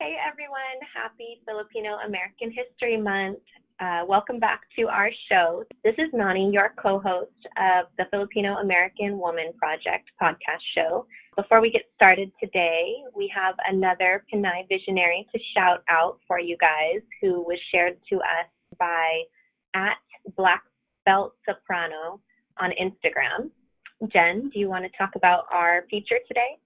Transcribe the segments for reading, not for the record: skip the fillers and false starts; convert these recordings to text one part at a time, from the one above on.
Hey everyone, happy Filipino American History Month. Welcome back to our show. This is Nani, your co-host of the Filipino American Woman Project podcast show. Before we get started today, we have another Pinay visionary to shout out for you guys who was shared to us by @BlackBeltSoprano on Instagram. Jen, do you want to talk about our feature today?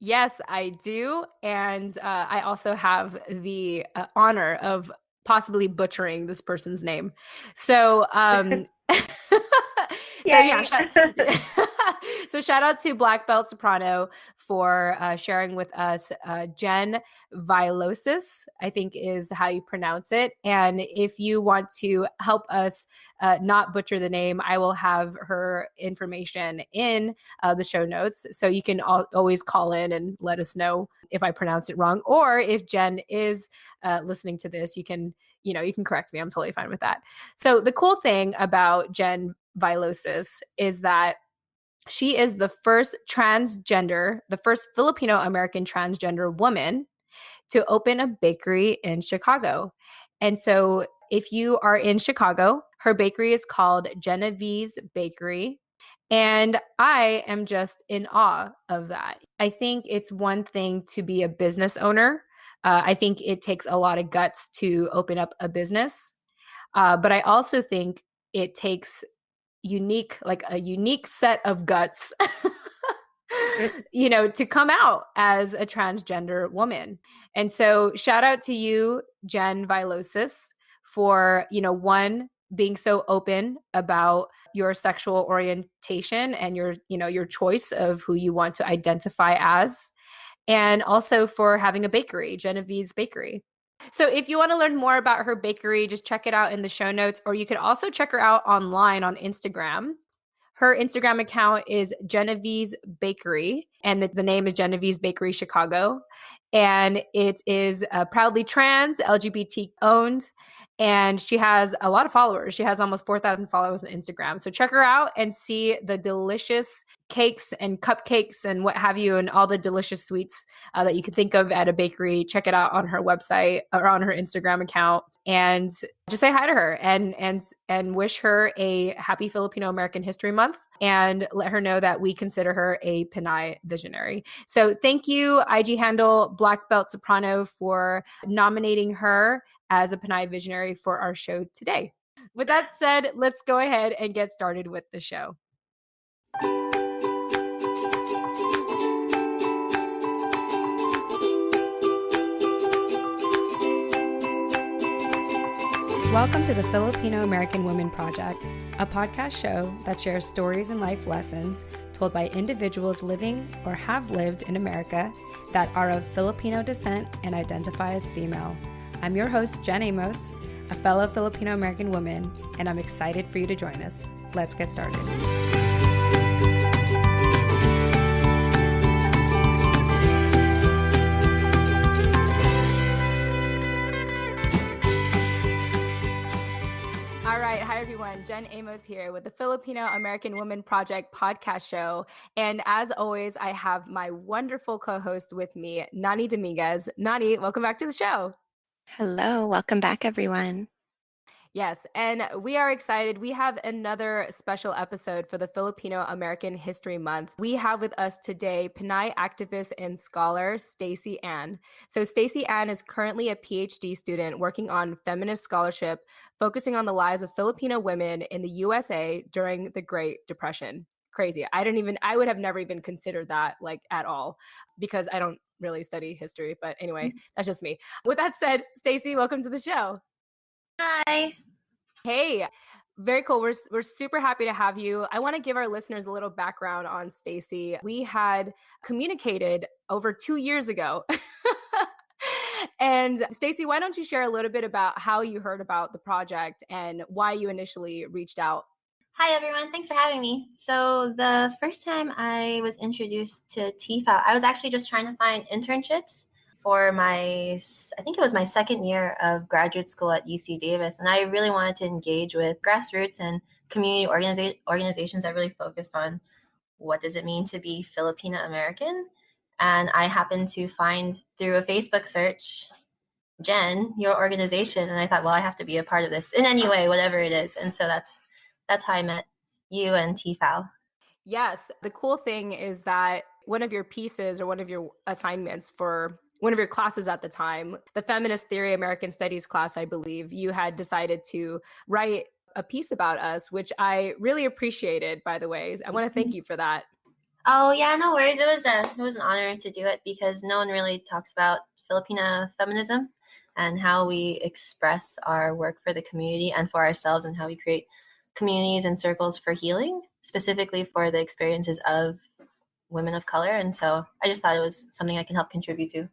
Yes, I do. And I also have the honor of possibly butchering this person's name. So, so yeah, Yay! so shout out to Black Belt Soprano for sharing with us Jen Vilosis, I think is how you pronounce it. And if you want to help us not butcher the name, I will have her information in the show notes. So you can always call in and let us know if I pronounce it wrong. Or if Jen is listening to this, you can correct me. I'm totally fine with that. So the cool thing about Jen Vilosis is that she is the first Filipino American transgender woman to open a bakery in Chicago. And so if you are in Chicago, her bakery is called Genevieve's Bakery. And I am just in awe of that. I think it's one thing to be a business owner. I think it takes a lot of guts to open up a business. But I also think it takes a unique set of guts, to come out as a transgender woman. And so shout out to you, Jen Vilosis, for, one, being so open about your sexual orientation and your choice of who you want to identify as, and also for having a bakery, Genevieve's Bakery. So if you want to learn more about her bakery, just check it out in the show notes, or you could also check her out online on Instagram. Her Instagram account is Genevieve's Bakery, and the name is Genevieve's Bakery Chicago. And it is proudly trans, LGBT owned, and she has a lot of followers. She has almost 4,000 followers on Instagram. So check her out and see the delicious cakes and cupcakes and what have you, and all the delicious sweets that you can think of at a bakery. Check it out on her website or on her Instagram account, and just say hi to her and wish her a happy Filipino American History Month, and let her know that we consider her a Pinay visionary. So thank you, IG handle Black Belt Soprano, for nominating her as a Pinay visionary for our show today. With that said, let's go ahead and get started with the show. Welcome to the Filipino American Woman Project, a podcast show that shares stories and life lessons told by individuals living or have lived in America that are of Filipino descent and identify as female. I'm your host, Jen Amos, a fellow Filipino American woman, and I'm excited for you to join us. Let's get started. All right. Hi, everyone. Jen Amos here with the Filipino American Woman Project podcast show. And as always, I have my wonderful co-host with me, Nani Dominguez. Nani, welcome back to the show. Hello. Welcome back, everyone. Yes, and we are excited. We have another special episode for the Filipino American History Month. We have with us today Pinay activist and scholar Stacey Anne. So Stacey Anne is currently a PhD student working on feminist scholarship, focusing on the lives of Filipino women in the USA during the Great Depression. Crazy. I would have never even considered that at all, because I don't really study history. But anyway, that's just me. With that said, Stacey, welcome to the show. Hi. Hey, very cool. We're super happy to have you. I want to give our listeners a little background on Stacey. We had communicated over 2 years ago. And Stacey, why don't you share a little bit about how you heard about the project and why you initially reached out? Hi, everyone. Thanks for having me. So the first time I was introduced to TFOW, I was actually just trying to find internships for I think it was my second year of graduate school at UC Davis. And I really wanted to engage with grassroots and community organizations that really focused on what does it mean to be Filipina American. And I happened to find through a Facebook search, Jen, your organization. And I thought, well, I have to be a part of this in any way, whatever it is. And so that's how I met you and TFAL. Yes. The cool thing is that one of your pieces or one of your assignments for one of your classes at the time, the Feminist Theory American Studies class, I believe, you had decided to write a piece about us, which I really appreciated, by the way. I want to thank you for that. Oh yeah, no worries. It was an honor to do it because no one really talks about Filipina feminism and how we express our work for the community and for ourselves, and how we create communities and circles for healing, specifically for the experiences of women of color. And so I just thought it was something I can help contribute to.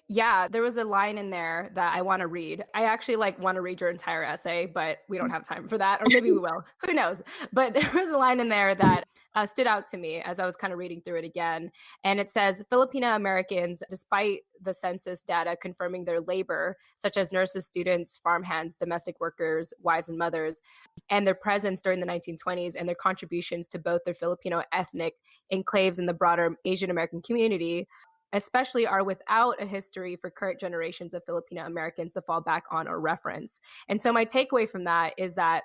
Yeah, there was a line in there that I want to read. I actually want to read your entire essay, but we don't have time for that, or maybe we will. Who knows? But there was a line in there that stood out to me as I was kind of reading through it again. And it says, Filipino Americans, despite the census data confirming their labor, such as nurses, students, farmhands, domestic workers, wives and mothers, and their presence during the 1920s and their contributions to both their Filipino ethnic enclaves and the broader Asian American community, especially are without a history for current generations of Filipino Americans to fall back on or reference. And so my takeaway from that is that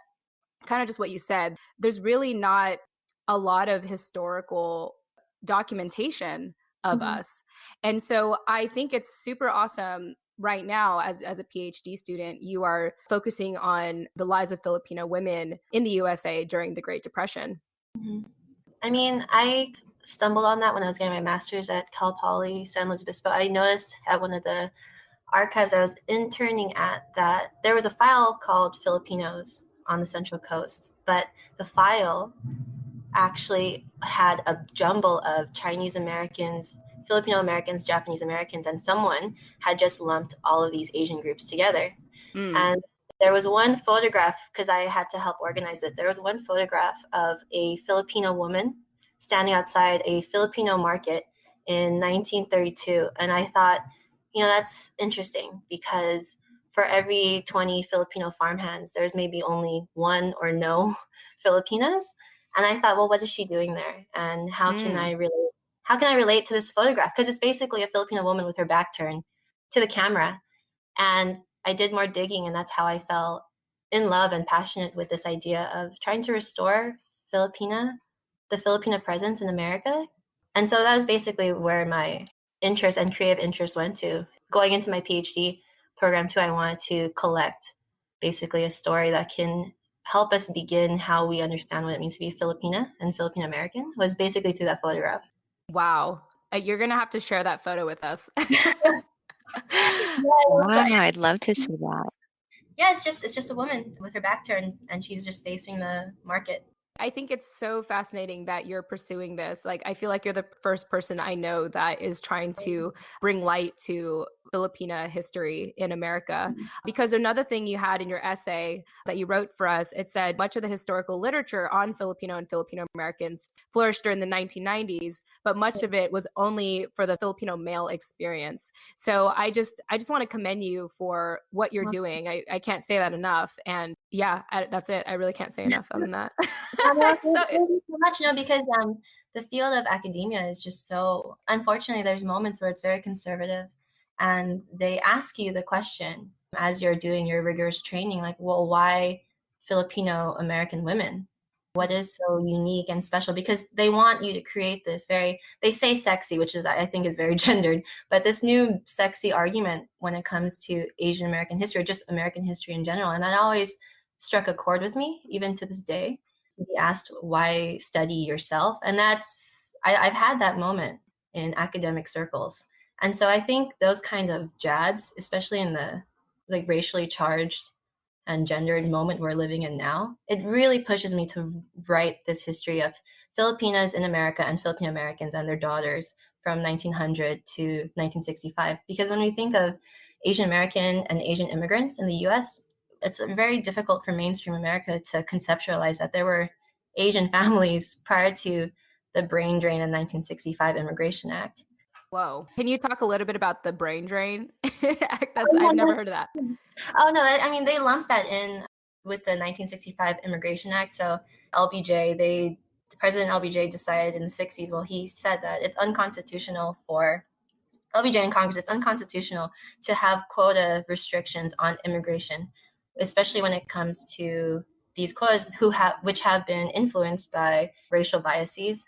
kind of just what you said, there's really not a lot of historical documentation of us. And so I think it's super awesome right now as a PhD student, you are focusing on the lives of Filipino women in the USA during the Great Depression. I mean, I stumbled on that when I was getting my master's at Cal Poly San Luis Obispo. I noticed at one of the archives I was interning at that there was a file called Filipinos on the Central Coast, but the file actually had a jumble of Chinese Americans, Filipino Americans, Japanese Americans, and someone had just lumped all of these Asian groups together. And there was one photograph, because I had to help organize it, there was one photograph of a Filipino woman standing outside a Filipino market in 1932. And I thought, that's interesting because for every 20 Filipino farmhands, there's maybe only one or no Filipinas. And I thought, well, what is she doing there? And how can I relate to this photograph? Because it's basically a Filipino woman with her back turned to the camera. And I did more digging, and that's how I fell in love and passionate with this idea of trying to restore the Filipina presence in America. And so that was basically where my interest and creative interest went to. Going into my PhD program too, I wanted to collect basically a story that can help us begin how we understand what it means to be Filipina and Filipino American, was basically through that photograph. Wow. You're going to have to share that photo with us. Wow, I'd love to see that. Yeah, it's just a woman with her back turned, and she's just facing the market. I think it's so fascinating that you're pursuing this. Like, I feel like you're the first person I know that is trying to bring light to Filipina history in America. Because another thing you had in your essay that you wrote for us, it said much of the historical literature on Filipino and Filipino Americans flourished during the 1990s, but much of it was only for the Filipino male experience. So I just want to commend you for what you're doing. I can't say that enough. And yeah, that's it. I really can't say enough other than that. Thank you so much. Because the field of academia is just so, unfortunately, there's moments where it's very conservative, and they ask you the question as you're doing your rigorous training, like, well, why Filipino American women? What is so unique and special? Because they want you to create this they say sexy, which is, I think, is very gendered, but this new sexy argument when it comes to Asian American history, just American history in general. And that always struck a chord with me, even to this day. To be asked, why study yourself? And I've had that moment in academic circles. And so I think those kind of jabs, especially in the racially charged and gendered moment we're living in now, it really pushes me to write this history of Filipinas in America and Filipino Americans and their daughters from 1900 to 1965. Because when we think of Asian American and Asian immigrants in the US, it's very difficult for mainstream America to conceptualize that there were Asian families prior to the brain drain in 1965 Immigration Act. Whoa. Can you talk a little bit about the brain drain act? I've never heard of that. Oh, no. I mean, they lumped that in with the 1965 Immigration Act. So LBJ, they President LBJ decided in the 60s, well, he said that it's unconstitutional for LBJ in Congress, it's unconstitutional to have quota restrictions on immigration, especially when it comes to these quotas which have been influenced by racial biases.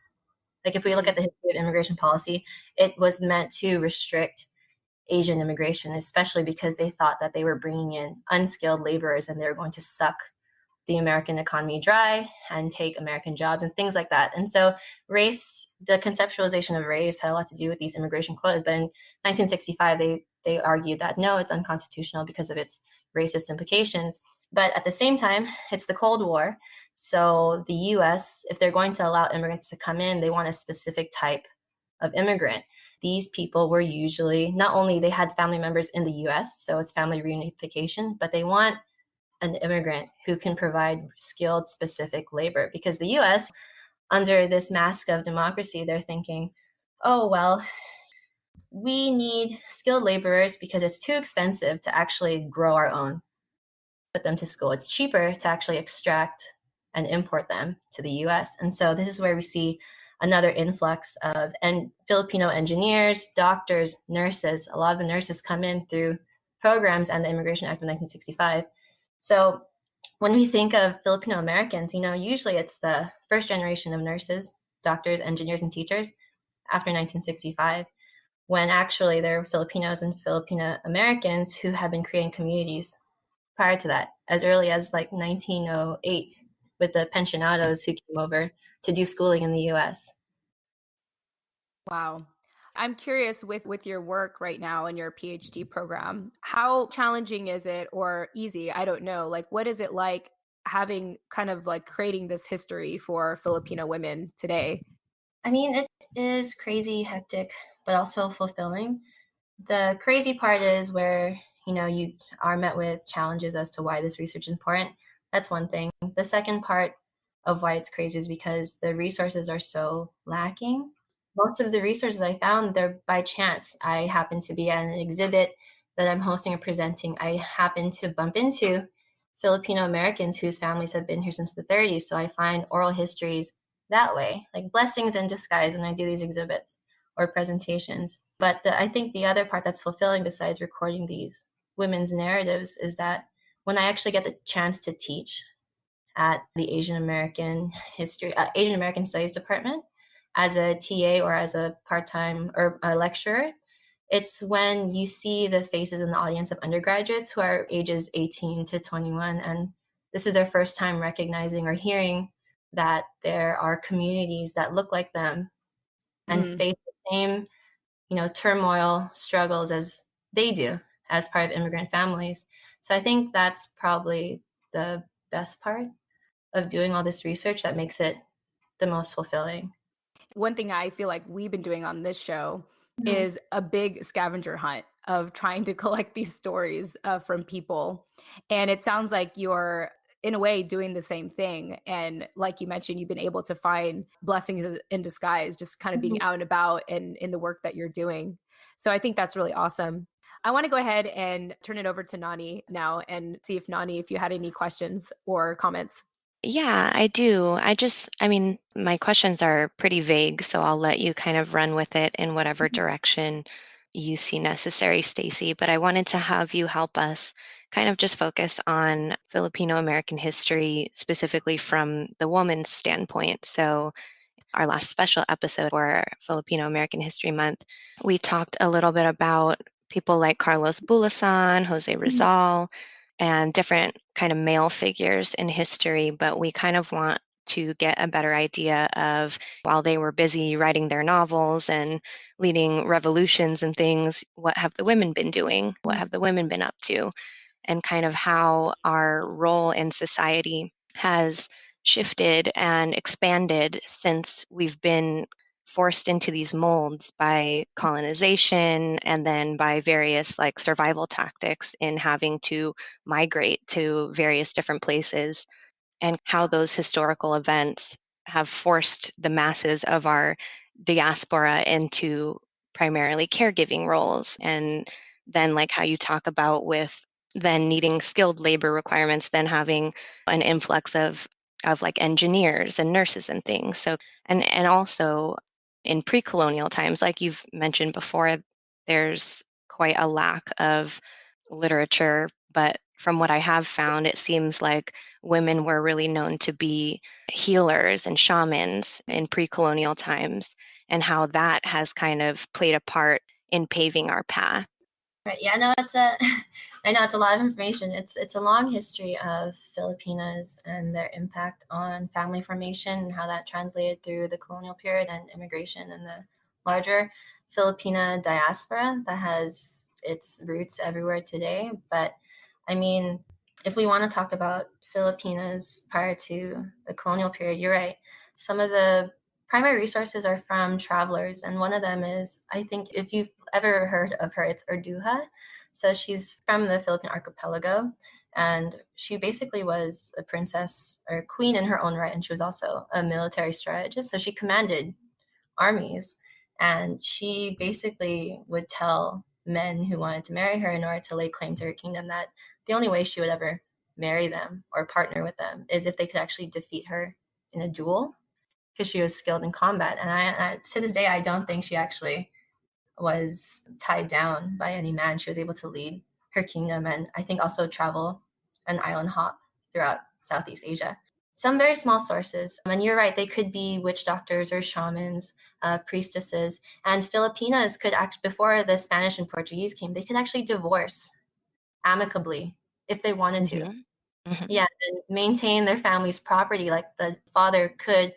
Like if we look at the history of immigration policy, it was meant to restrict Asian immigration, especially because they thought that they were bringing in unskilled laborers and they were going to suck the American economy dry and take American jobs and things like that. And so race, the conceptualization of race had a lot to do with these immigration quotas. But in 1965, they argued that no, it's unconstitutional because of its racist implications. But at the same time, it's the Cold War. So the US, if they're going to allow immigrants to come in, they want a specific type of immigrant. These people were usually, not only they had family members in the US, so it's family reunification, but they want an immigrant who can provide skilled, specific labor. Because the US, under this mask of democracy, they're thinking, oh, well, we need skilled laborers because it's too expensive to actually grow our own, put them to school. It's cheaper to actually extract and import them to the US. And so this is where we see another influx of Filipino engineers, doctors, nurses. A lot of the nurses come in through programs and the Immigration Act of 1965. So when we think of Filipino Americans, usually it's the first generation of nurses, doctors, engineers, and teachers after 1965, when actually there are Filipinos and Filipino Americans who have been creating communities prior to that, as early as like 1908, with the pensionados who came over to do schooling in the US. Wow. I'm curious with your work right now in your PhD program, how challenging is it or easy? I don't know. Like, what is it like having kind of like creating this history for Filipino women today? I mean, it is crazy, hectic, but also fulfilling. The crazy part is where, you are met with challenges as to why this research is important. That's one thing. The second part of why it's crazy is because the resources are so lacking. Most of the resources I found, they're by chance. I happen to be at an exhibit that I'm hosting or presenting. I happen to bump into Filipino Americans whose families have been here since the 30s. So I find oral histories that way, like blessings in disguise when I do these exhibits or presentations. But I think the other part that's fulfilling besides recording these women's narratives is that when I actually get the chance to teach at the Asian American Studies Department as a TA or as a part-time or a lecturer, it's when you see the faces in the audience of undergraduates who are ages 18 to 21, and this is their first time recognizing or hearing that there are communities that look like them and face the same, turmoil, struggles as they do as part of immigrant families. So I think that's probably the best part of doing all this research that makes it the most fulfilling. One thing I feel like we've been doing on this show is a big scavenger hunt of trying to collect these stories from people. And it sounds like you're, in a way, doing the same thing. And like you mentioned, you've been able to find blessings in disguise, just kind of being out and about and in the work that you're doing. So I think that's really awesome. I want to go ahead and turn it over to Nani now and see if Nani, if you had any questions or comments. Yeah, I do. My questions are pretty vague, so I'll let you kind of run with it in whatever direction you see necessary, Stacey. But I wanted to have you help us kind of just focus on Filipino American history, specifically from the woman's standpoint. So our last special episode for Filipino American History Month, we talked a little bit about people like Carlos Bulasan, Jose Rizal, and different kind of male figures in history, but we kind of want to get a better idea of, while they were busy writing their novels and leading revolutions and things, what have the women been doing? What have the women been up to? And kind of how our role in society has shifted and expanded since we've been forced into these molds by colonization and then by various like survival tactics in having to migrate to various different places, and how those historical events have forced the masses of our diaspora into primarily caregiving roles. And then like how you talk about with then needing skilled labor requirements, then having an influx of of like engineers and nurses and things. So, and also in pre-colonial times, like you've mentioned before, there's quite a lack of literature, but from what I have found, it seems like women were really known to be healers and shamans in pre-colonial times, and how that has kind of played a part in paving our path. Right. Yeah, no, I know it's a lot of information. It's a long history of Filipinas and their impact on family formation and how that translated through the colonial period and immigration and the larger Filipina diaspora that has its roots everywhere today. But I mean, if we want to talk about Filipinas prior to the colonial period, you're right. Some of the primary resources are from travelers, and one of them is, I think if you've ever heard of her, it's Urduja. So she's from the Philippine archipelago, and she basically was a princess or queen in her own right, and she was also a military strategist. So she commanded armies, and she basically would tell men who wanted to marry her in order to lay claim to her kingdom that the only way she would ever marry them or partner with them is if they could actually defeat her in a duel, because she was skilled in combat. And I to this day, I don't think she actually was tied down by any man. She was able to lead her kingdom, and I think also travel and island hop throughout Southeast Asia. Some very small sources, and you're right, they could be witch doctors or shamans, priestesses, and Filipinas could act before the Spanish and Portuguese came. They could actually divorce amicably if they wanted to. Mm-hmm. Yeah, and maintain their family's property. Like the father could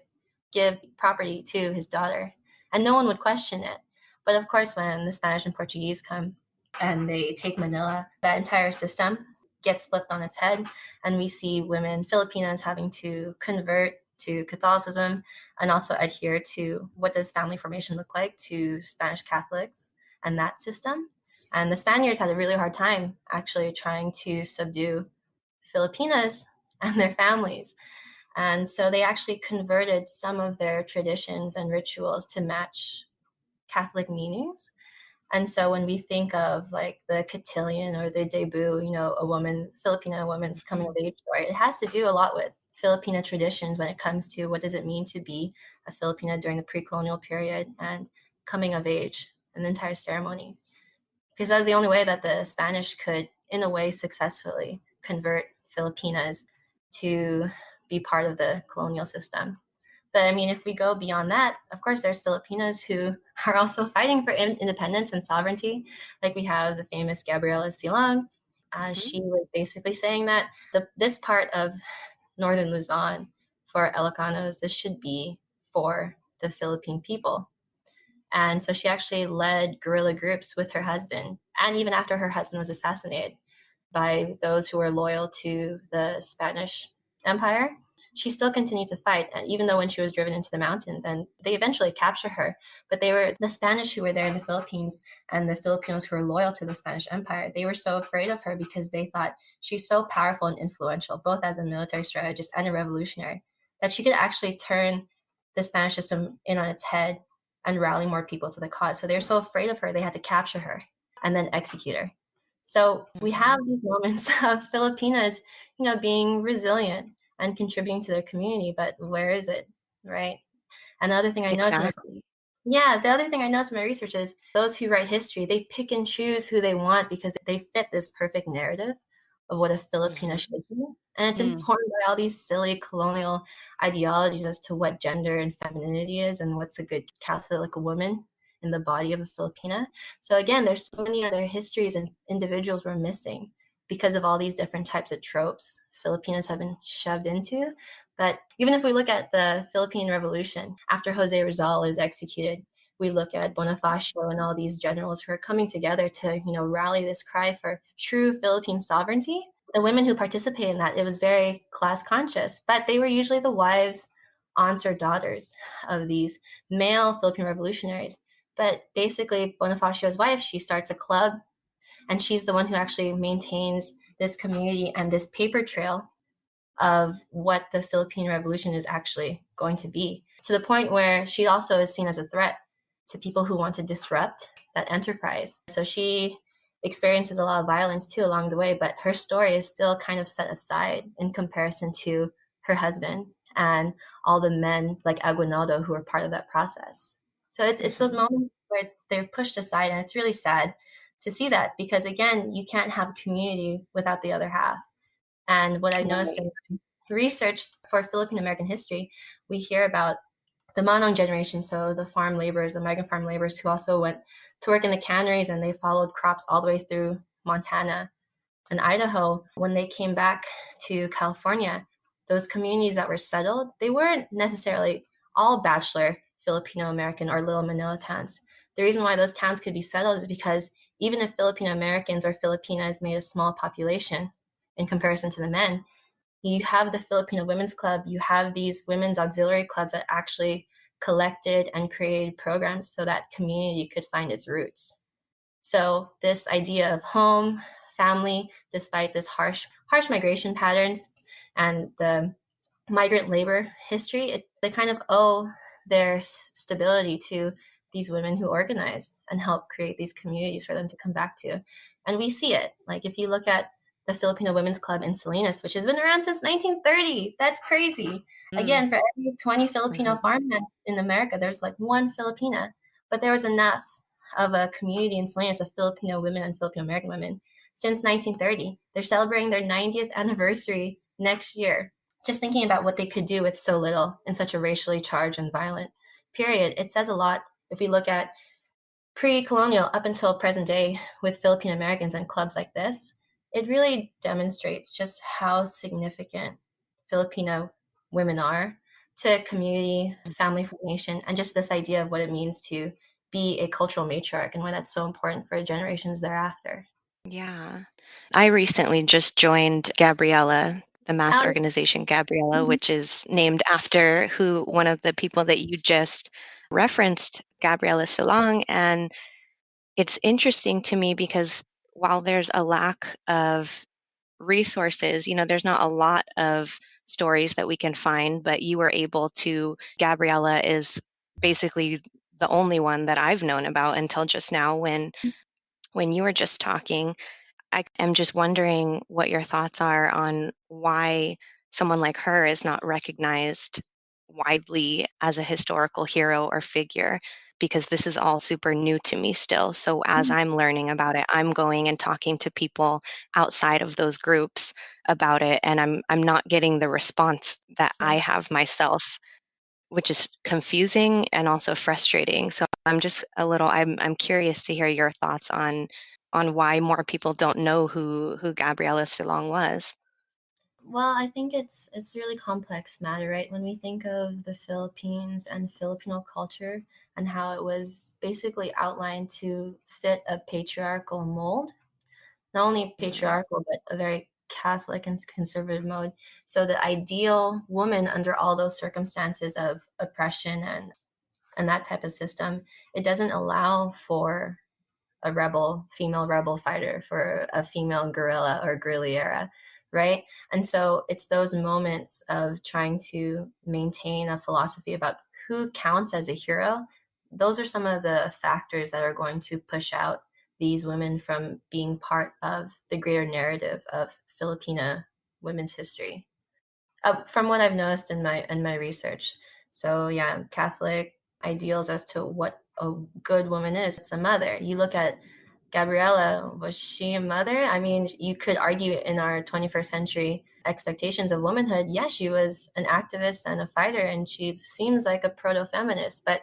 give property to his daughter, and no one would question it. But of course, when the Spanish and Portuguese come and they take Manila, that entire system gets flipped on its head, and we see women, Filipinas, having to convert to Catholicism and also adhere to what does family formation look like to Spanish Catholics and that system. And the Spaniards had a really hard time actually trying to subdue Filipinas and their families. And so they actually converted some of their traditions and rituals to match Catholic meanings. And so when we think of like the cotillion or the debut, a woman, Filipina woman's coming of age story, it has to do a lot with Filipina traditions when it comes to what does it mean to be a Filipina during the pre-colonial period and coming of age, an entire ceremony. Because that was the only way that the Spanish could, in a way, successfully convert Filipinas to be part of the colonial system. But I mean, if we go beyond that, of course, there's Filipinas who are also fighting for independence and sovereignty. Like we have the famous Guerrilleras. She was basically saying that this part of northern Luzon for Ilocanos, this should be for the Philippine people. And so she actually led guerrilla groups with her husband. And even after her husband was assassinated by those who were loyal to the Spanish Empire, she still continued to fight. And even though when she was driven into the mountains, and they eventually captured her, but they were the Spanish who were there in the Philippines and the Filipinos who were loyal to the Spanish Empire. They were so afraid of her because they thought she's so powerful and influential, both as a military strategist and a revolutionary, that she could actually turn the Spanish system in on its head and rally more people to the cause. So they were so afraid of her, they had to capture her and then execute her. So we have these moments of Filipinas, being resilient and contributing to their community, but where is it, right? Another thing I noticed, the other thing I noticed in my research is those who write history, they pick and choose who they want because they fit this perfect narrative of what a Filipina should be. And it's informed by all these silly colonial ideologies as to what gender and femininity is and what's a good Catholic woman in the body of a Filipina. So again, there's so many other histories and individuals we're missing because of all these different types of tropes Filipinas have been shoved into. But even if we look at the Philippine Revolution, after Jose Rizal is executed, we look at Bonifacio and all these generals who are coming together to, rally this cry for true Philippine sovereignty. The women who participated in that, it was very class conscious, but they were usually the wives, aunts, or daughters of these male Philippine revolutionaries. But basically, Bonifacio's wife, she starts a club, and she's the one who actually maintains this community and this paper trail of what the Philippine Revolution is actually going to be, to the point where she also is seen as a threat to people who want to disrupt that enterprise. So she experiences a lot of violence too along the way, but her story is still kind of set aside in comparison to her husband and all the men like Aguinaldo who were part of that process. So it's those moments where they're pushed aside, and it's really sad to see that, because again, you can't have a community without the other half. And what I've noticed in research for Filipino American history, we hear about the Manong generation, so the farm laborers, the migrant farm laborers who also went to work in the canneries, and they followed crops all the way through Montana and Idaho. When they came back to California, those communities that were settled, they weren't necessarily all bachelor Filipino American or little Manila towns. The reason why those towns could be settled is because even if Filipino Americans or Filipinas made a small population in comparison to the men, you have the Filipino Women's Club, you have these women's auxiliary clubs that actually collected and created programs so that community could find its roots. So this idea of home, family, despite this harsh migration patterns and the migrant labor history, they kind of owe their stability to these women who organized and helped create these communities for them to come back to. And we see it. Like if you look at the Filipino Women's Club in Salinas, which has been around since 1930. That's crazy. Again, for every 20 Filipino farmhands in America, there's like one Filipina. But there was enough of a community in Salinas of Filipino women and Filipino American women since 1930. They're celebrating their 90th anniversary next year. Just thinking about what they could do with so little in such a racially charged and violent period, it says a lot if we look at pre-colonial up until present day with Filipino Americans and clubs like this. It really demonstrates just how significant Filipino women are to community, family formation, and just this idea of what it means to be a cultural matriarch and why that's so important for generations thereafter. Yeah. I recently just joined Gabriella, the mass organization Gabriella, which is named after one of the people that you just referenced, Gabriela Silang. And it's interesting to me because while there's a lack of resources, there's not a lot of stories that we can find, but you were able to. Gabriella is basically the only one that I've known about until just now when you were just talking. I am just wondering what your thoughts are on why someone like her is not recognized widely as a historical hero or figure, because this is all super new to me still. So as I'm learning about it, I'm going and talking to people outside of those groups about it, and I'm not getting the response that I have myself, which is confusing and also frustrating. So I'm curious to hear your thoughts on why more people don't know who Gabriela Silang was. Well, I think it's really complex matter, right? When we think of the Philippines and Filipino culture and how it was basically outlined to fit a patriarchal mold, not only patriarchal, but a very Catholic and conservative mode. So the ideal woman under all those circumstances of oppression and that type of system, it doesn't allow for a female rebel fighter, for a female guerrilla or guerrillera, right? And so it's those moments of trying to maintain a philosophy about who counts as a hero. Those are some of the factors that are going to push out these women from being part of the greater narrative of Filipina women's history. From what I've noticed in my research. So yeah, Catholic ideals as to what a good woman is. It's a mother. You look at Gabriella, was she a mother? I mean, you could argue in our 21st century expectations of womanhood, yes, she was an activist and a fighter, and she seems like a proto-feminist. But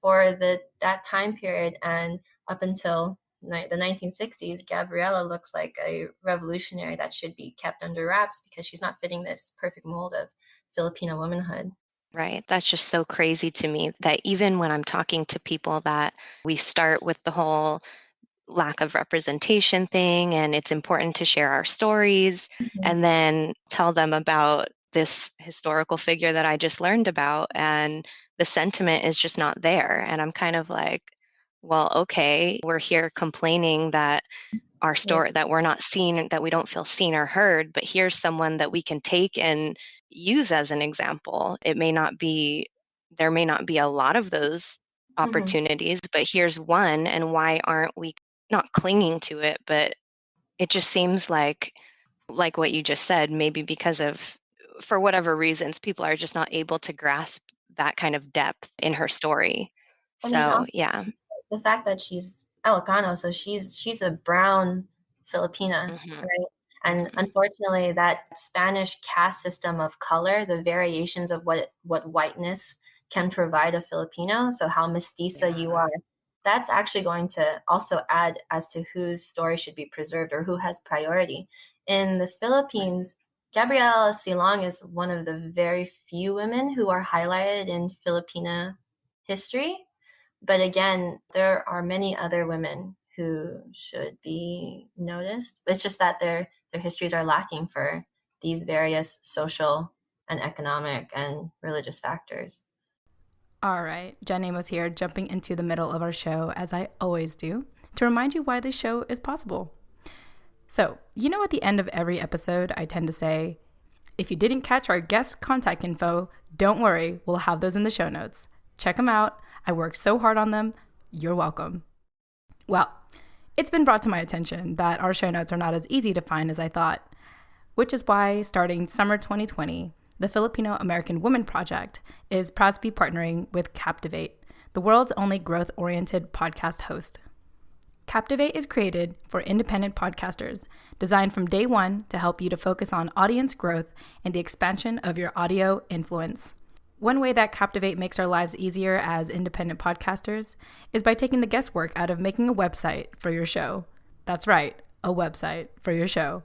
for that time period and up until the 1960s, Gabriella looks like a revolutionary that should be kept under wraps because she's not fitting this perfect mold of Filipino womanhood. Right. That's just so crazy to me that even when I'm talking to people that we start with the whole lack of representation thing, and it's important to share our stories, and then tell them about this historical figure that I just learned about, and the sentiment is just not there. And I'm kind of like, well, okay, we're here complaining that our story, that we're not seen, that we don't feel seen or heard, but here's someone that we can take and use as an example. There may not be a lot of those opportunities, but here's one, and why aren't we not clinging to it? But it just seems like what you just said, maybe because of for whatever reasons, people are just not able to grasp that kind of depth in her story. I mean, So, yeah. the fact that she's Ilocano, so she's a brown Filipina, Mm-hmm. right? And unfortunately, that Spanish caste system of color, the variations of what whiteness can provide a Filipino, so how mestiza you are, that's actually going to also add as to whose story should be preserved or who has priority. In the Philippines, Gabriela Silong is one of the very few women who are highlighted in Filipina history. But again, there are many other women who should be noticed. It's just that their histories are lacking for these various social and economic and religious factors. All right, Jen Amos here, jumping into the middle of our show, as I always do, to remind you why this show is possible. So, at the end of every episode, I tend to say, if you didn't catch our guest contact info, don't worry, we'll have those in the show notes. Check them out. I worked so hard on them. You're welcome. Well, it's been brought to my attention that our show notes are not as easy to find as I thought, which is why starting summer 2020, the Filipino American Women Project is proud to be partnering with Captivate, the world's only growth-oriented podcast host. Captivate is created for independent podcasters, designed from day one to help you to focus on audience growth and the expansion of your audio influence. One way that Captivate makes our lives easier as independent podcasters is by taking the guesswork out of making a website for your show. That's right, a website for your show.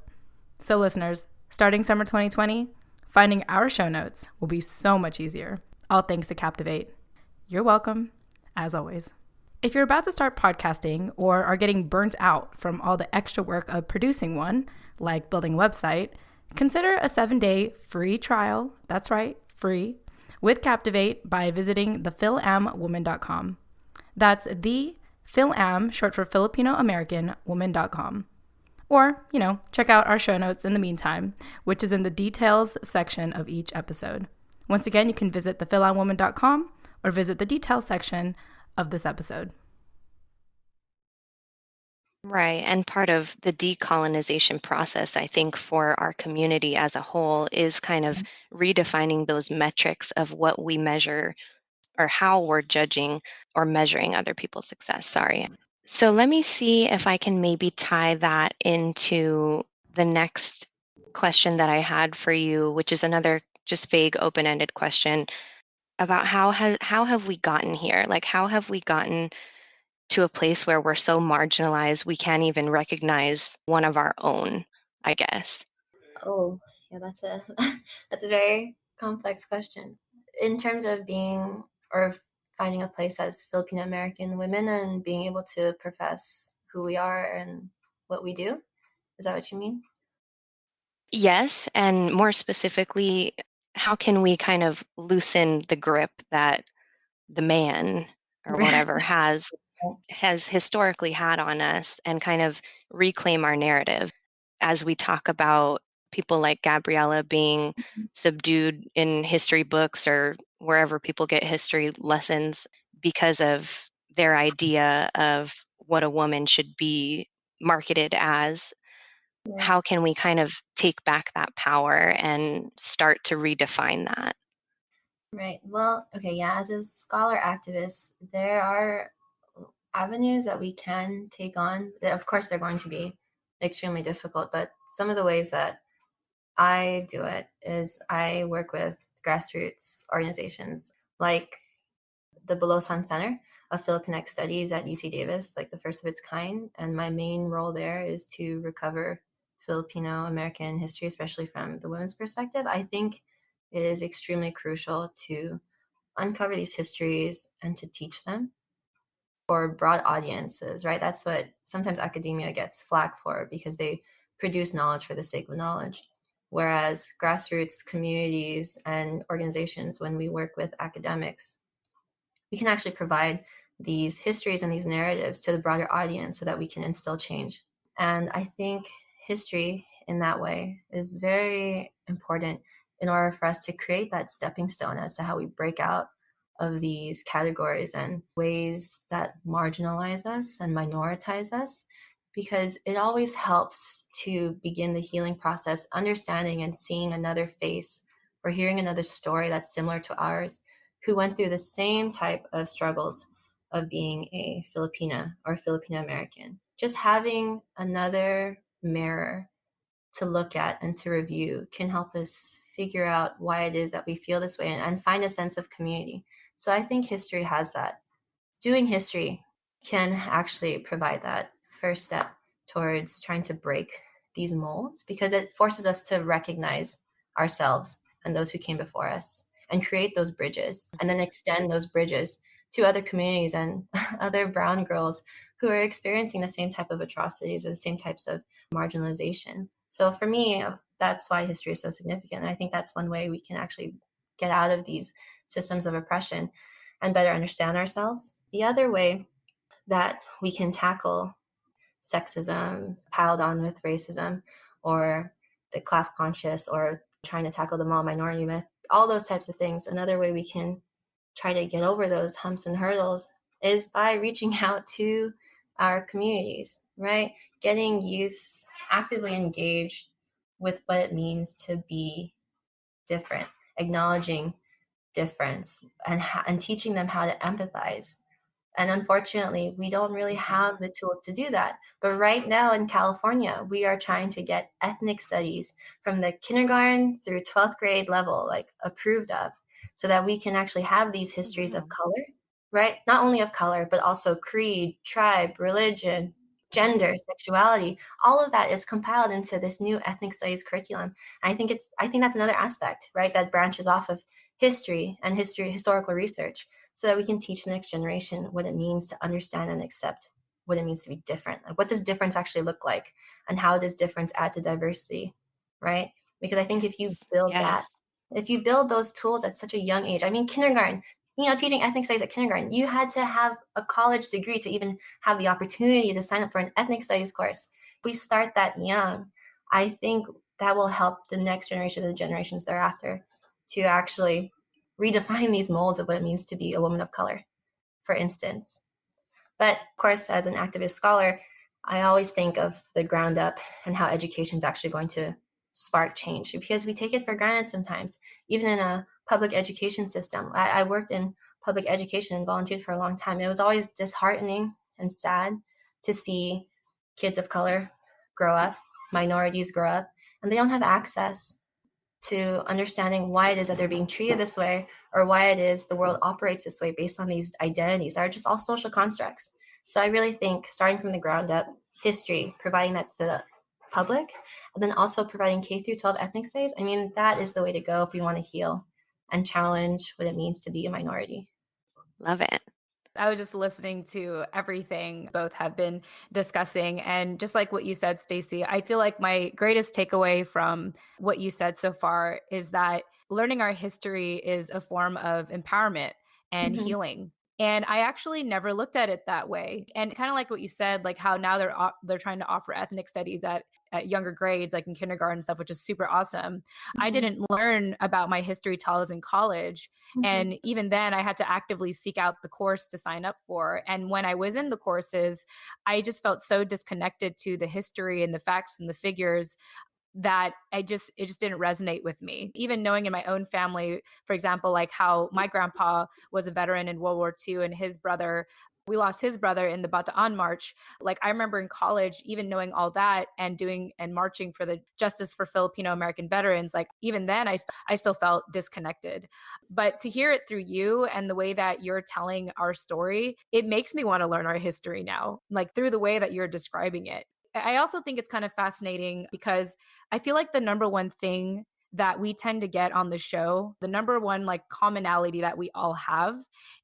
So listeners, starting summer 2020, finding our show notes will be so much easier. All thanks to Captivate. You're welcome, as always. If you're about to start podcasting or are getting burnt out from all the extra work of producing one, like building a website, consider a 7-day free trial, that's right, free, with Captivate by visiting thefilmwoman.com. That's the Film, short for Filipino American woman.com. Or, check out our show notes in the meantime, which is in the details section of each episode. Once again, you can visit thefilmwoman.com or visit the details section of this episode. Right. And part of the decolonization process, I think, for our community as a whole is kind of redefining those metrics of what we measure or how we're judging or measuring other people's success. Sorry. So let me see if I can maybe tie that into the next question that I had for you, which is another just vague, open-ended question about how have we gotten here? Like, how have we gotten to a place where we're so marginalized we can't even recognize one of our own, I guess? Oh, yeah, that's a that's a very complex question. In terms of being or finding a place as Filipino American women and being able to profess who we are and what we do, is that what you mean? Yes, and more specifically, how can we kind of loosen the grip that the man or whatever has historically had on us and kind of reclaim our narrative as we talk about people like Gabriella being subdued in history books or wherever people get history lessons because of their idea of what a woman should be marketed as. Yeah. How can we kind of take back that power and start to redefine that? Right. Well, okay, yeah, as a scholar activist, there are avenues that we can take on. Of course, they're going to be extremely difficult, but some of the ways that I do it is I work with grassroots organizations like the Below Sun Center of Filipinx Studies at UC Davis, like the first of its kind. And my main role there is to recover Filipino American history, especially from the women's perspective. I think it is extremely crucial to uncover these histories and to teach them for broad audiences, right? That's what sometimes academia gets flack for because they produce knowledge for the sake of knowledge. Whereas grassroots communities and organizations, when we work with academics, we can actually provide these histories and these narratives to the broader audience so that we can instill change. And I think history in that way is very important in order for us to create that stepping stone as to how we break out of these categories and ways that marginalize us and minoritize us, because it always helps to begin the healing process, understanding and seeing another face we're hearing another story that's similar to ours, who went through the same type of struggles of being a Filipina or Filipino American. Just having another mirror to look at and to review can help us figure out why it is that we feel this way and find a sense of community. So I think history has that. Doing history can actually provide that first step towards trying to break these molds, because it forces us to recognize ourselves and those who came before us and create those bridges, and then extend those bridges to other communities and other brown girls who are experiencing the same type of atrocities or the same types of marginalization. So for me, that's why history is so significant. And I think that's one way we can actually get out of these systems of oppression and better understand ourselves. The other way that we can tackle sexism piled on with racism, or the class conscious, or trying to tackle the mall minority myth, all those types of things, another way we can try to get over those humps and hurdles is by reaching out to our communities, right? Getting youths actively engaged with what it means to be different, acknowledging difference, and teaching them how to empathize. And unfortunately, we don't really have the tools to do that. But right now in California, we are trying to get ethnic studies from the kindergarten through 12th grade level, like approved of, so that we can actually have these histories of color, right? Not only of color, but also creed, tribe, religion, gender, sexuality. All of that is compiled into this new ethnic studies curriculum. I think that's another aspect, right, that branches off of history and historical research, so that we can teach the next generation what it means to understand and accept what it means to be different. Like, what does difference actually look like? And how does difference add to diversity, right? Because I think if you build that, if you build those tools at such a young age, I mean, kindergarten, teaching ethnic studies at kindergarten, you had to have a college degree to even have the opportunity to sign up for an ethnic studies course. If we start that young, I think that will help the next generation and the generations thereafter to actually redefine these molds of what it means to be a woman of color, for instance. But of course, as an activist scholar, I always think of the ground up and how education is actually going to spark change, because we take it for granted sometimes, even in a public education system. I worked in public education and volunteered for a long time. It was always disheartening and sad to see kids of color grow up, minorities grow up, and they don't have access to understanding why it is that they're being treated this way, or why it is the world operates this way based on these identities that are just all social constructs. So I really think starting from the ground up, history, providing that to the public, and then also providing K through 12 ethnic studies, I mean, that is the way to go if we want to heal and challenge what it means to be a minority. Love it. I was just listening to everything both have been discussing. And just like what you said, Stacey, I feel like my greatest takeaway from what you said so far is that learning our history is a form of empowerment and Mhm. healing. And I actually never looked at it that way. And kind of like what you said, like how now they're trying to offer ethnic studies at younger grades, like in kindergarten and stuff, which is super awesome. I Mhm. didn't learn about my history till I was in college. Mhm. And even then, I had to actively seek out the course to sign up for. And when I was in the courses, I just felt so disconnected to the history and the facts and the figures that it just didn't resonate with me. Even knowing in my own family, for example, like how my grandpa was a veteran in World War II, and we lost his brother in the Bataan March. Like, I remember in college, even knowing all that and doing and marching for the justice for Filipino American veterans, like even then I still felt disconnected. But to hear it through you and the way that you're telling our story, it makes me want to learn our history now, like through the way that you're describing it. I also think it's kind of fascinating because I feel like the number one thing that we tend to get on the show, the number one like commonality that we all have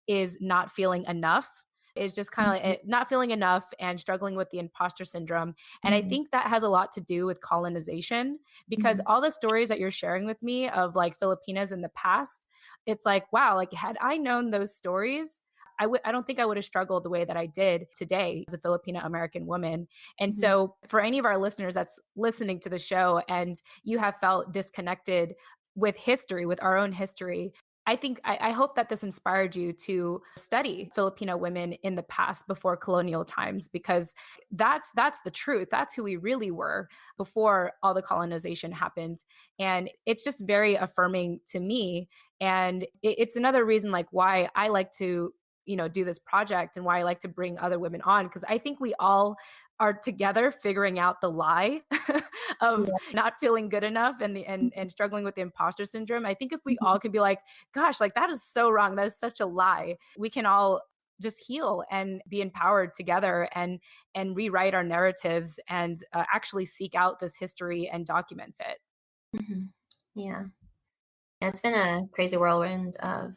is not feeling enough, is just kind of like not feeling enough and struggling with the imposter syndrome. And I think that has a lot to do with colonization, because all the stories that you're sharing with me of like Filipinas in the past, it's like, wow, like had I known those stories, I don't think I would have struggled the way that I did today as a Filipino American woman. And so for any of our listeners that's listening to the show and you have felt disconnected with history, with our own history, I hope that this inspired you to study Filipino women in the past before colonial times, because that's the truth. That's who we really were before all the colonization happened. And it's just very affirming to me. And it's another reason like why I like to, do this project and why I like to bring other women on, because I think we all are together figuring out the lie of not feeling good enough and struggling with the imposter syndrome. I think if we all can be like, gosh, like that is so wrong, that is such a lie, we can all just heal and be empowered together and rewrite our narratives and actually seek out this history and document it. Yeah. It's been a crazy whirlwind of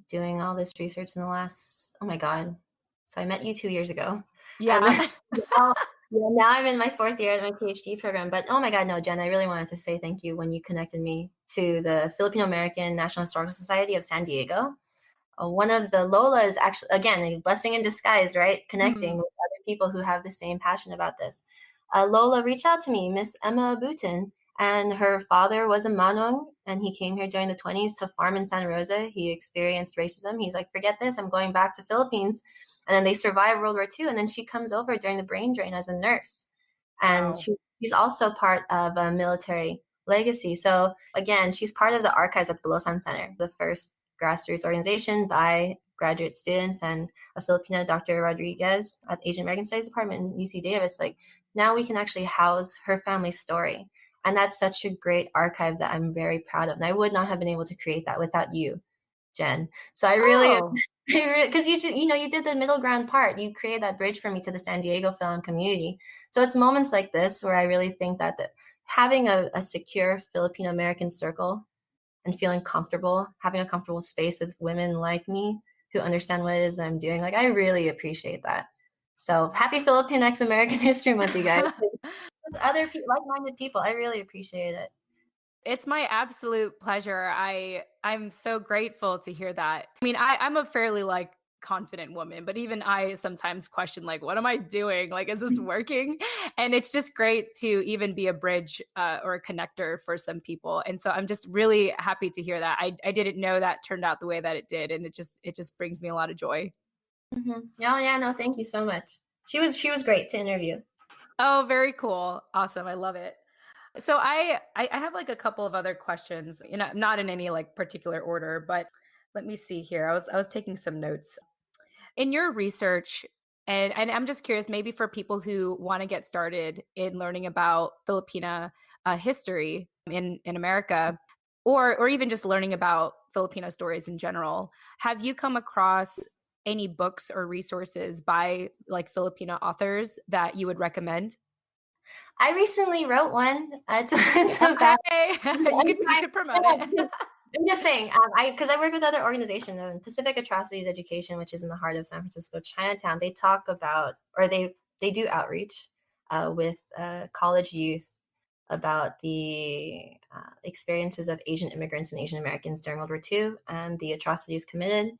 doing all this research in the last, oh my God. So I met you 2 years ago. Yeah. Now I'm in my 4th year of my PhD program. But oh my God, no, Jen, I really wanted to say thank you when you connected me to the Filipino American National Historical Society of San Diego. One of the Lolas, actually, again, a blessing in disguise, right? Connecting with other people who have the same passion about this. Lola reached out to me, Miss Emma Booten, and her father was a Manong, and he came here during the 1920s to farm in Santa Rosa. He experienced racism. He's like, forget this, I'm going back to Philippines. And then they survived World War II, and then she comes over during the brain drain as a nurse. And Wow. she's also part of a military legacy. So again, she's part of the archives at the Bulosan Center, the first grassroots organization by graduate students, and a Filipina, Dr. Rodriguez at the Asian American Studies Department in UC Davis. Like, now we can actually house her family's story. And that's such a great archive that I'm very proud of. And I would not have been able to create that without you, Jen. So I really, because you did the middle ground part. You created that bridge for me to the San Diego film community. So it's moments like this where I really think that having a secure Filipino American circle and feeling comfortable, having a comfortable space with women like me who understand what it is that I'm doing, like, I really appreciate that. So happy Filipinx American History Month, you guys. With other like-minded people, I really appreciate it. It's my absolute pleasure. I'm so grateful to hear that. I mean, I'm a fairly like confident woman, but even I sometimes question like, what am I doing? Like, is this working? And it's just great to even be a bridge or a connector for some people. And so I'm just really happy to hear that. I didn't know that turned out the way that it did, and it just brings me a lot of joy. Oh yeah, no, thank you so much. She was great to interview. Oh, very cool. Awesome. I love it. So I have like a couple of other questions, not in any like particular order, but let me see here. I was taking some notes. In your research, and I'm just curious, maybe for people who want to get started in learning about Filipina history in America, or even just learning about Filipino stories in general, have you come across any books or resources by like Filipina authors that you would recommend? I recently wrote one. It's about you could promote it. I'm just saying, because I work with other organizations, Pacific Atrocities Education, which is in the heart of San Francisco, Chinatown. They talk about, or they do outreach with college youth about the experiences of Asian immigrants and Asian Americans during World War II and the atrocities committed.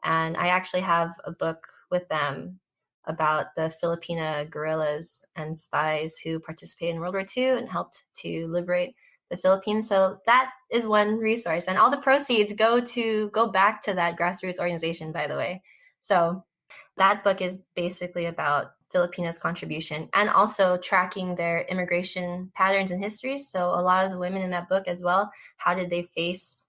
And I actually have a book with them about the Filipina guerrillas and spies who participated in World War II and helped to liberate the Philippines. So that is one resource, and all the proceeds go back to that grassroots organization, by the way. So that book is basically about Filipinas' contribution and also tracking their immigration patterns and histories. So a lot of the women in that book as well, how did they face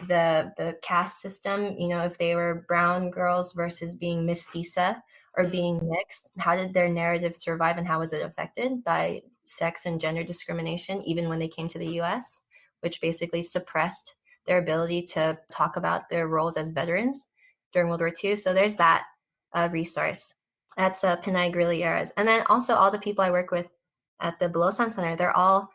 the caste system? If they were brown girls versus being mestiza or being mixed, how did their narrative survive, and how was it affected by sex and gender discrimination, even when they came to the US, which basically suppressed their ability to talk about their roles as veterans during World War II. So there's that resource. That's Pinay Guerrilleras. And then also all the people I work with at the Bulosan Center, they're all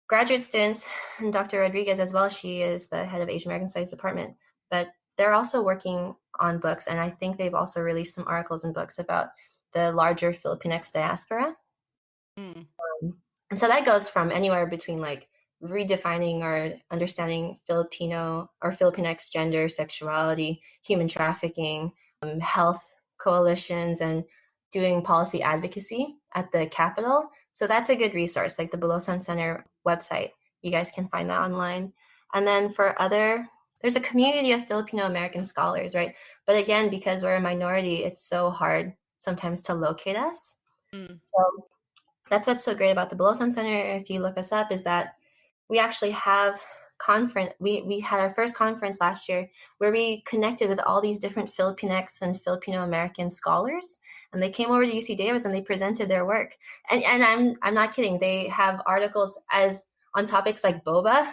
graduate students, and Dr. Rodriguez as well, she is the head of Asian American Studies Department, but they're also working on books, and I think they've also released some articles and books about the larger Filipinx diaspora. And so that goes from anywhere between like redefining or understanding Filipino or Filipinx gender, sexuality, human trafficking, health coalitions, and doing policy advocacy at the Capitol. So that's a good resource, like the Bulosan Center website. You guys can find that online. And then for other there's a community of Filipino American scholars, right? But again, because we're a minority, it's so hard sometimes to locate us. So that's what's so great about the Bulosan Center. If you look us up, is that we actually have conference. We had our first conference last year where we connected with all these different Filipinx and Filipino American scholars, and they came over to UC Davis and they presented their work. And I'm not kidding. They have articles as on topics like boba,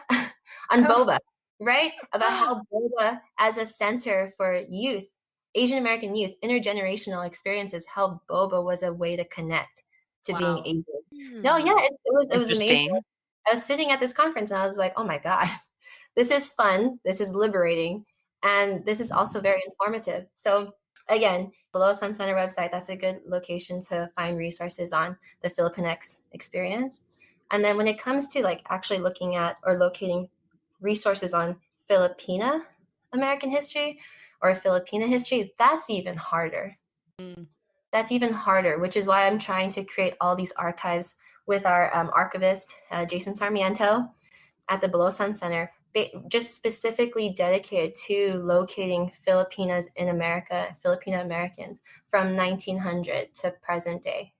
on boba, right? About how boba as a center for youth, Asian American youth, intergenerational experiences, how boba was a way to connect to being Asian. No, yeah, it was amazing. I was sitting at this conference and I was like, oh my God, this is fun. This is liberating. And this is also very informative. So again, below Sun Center website, that's a good location to find resources on the Filipinx experience. And then when it comes to like actually looking at or locating resources on Filipina American history or Filipina history, that's even harder. That's even harder, which is why I'm trying to create all these archives with our archivist, Jason Sarmiento, at the Below Sun Center, just specifically dedicated to locating Filipinas in America, Filipino Americans from 1900 to present day.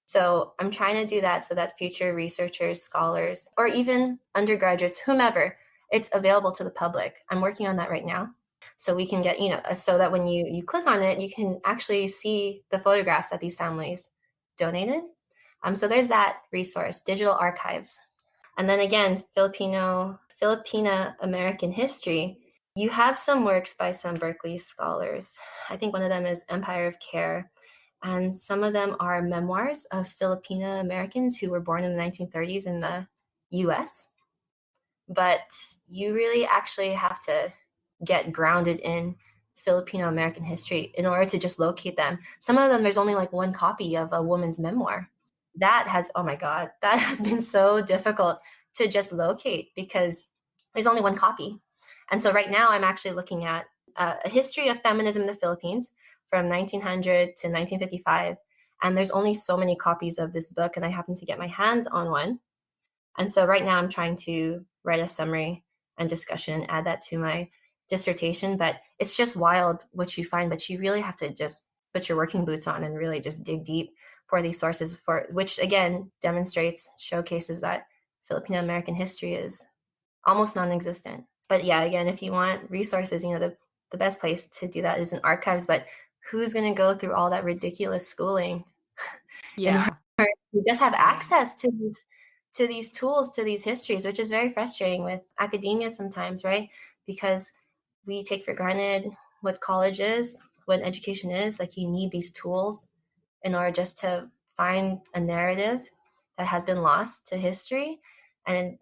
So I'm trying to do that so that future researchers, scholars, or even undergraduates, whomever, it's available to the public. I'm working on that right now. So we can get, so that when you click on it, you can actually see the photographs that these families donated. So there's that resource, digital archives. And then again, Filipina American history, you have some works by some Berkeley scholars. I think one of them is Empire of Care. And some of them are memoirs of Filipina Americans who were born in the 1930s in the US. But you really actually have to get grounded in Filipino American history in order to just locate them. Some of them, there's only like one copy of a woman's memoir. That has, oh my God, that has been so difficult to just locate because there's only one copy. And so right now I'm actually looking at a history of feminism in the Philippines from 1900 to 1955. And there's only so many copies of this book, and I happen to get my hands on one. And so right now I'm trying to write a summary and discussion and add that to my dissertation. But it's just wild what you find, but you really have to just put your working boots on and really just dig deep for these sources, for which again showcases that Filipino American history is almost non-existent. But yeah, again, if you want resources, the best place to do that is in archives. But who's going to go through all that ridiculous schooling? Yeah, you just have access to these tools, to these histories, which is very frustrating with academia sometimes, right? Because we take for granted what college is, what education is. Like, you need these tools in order just to find a narrative that has been lost to history. And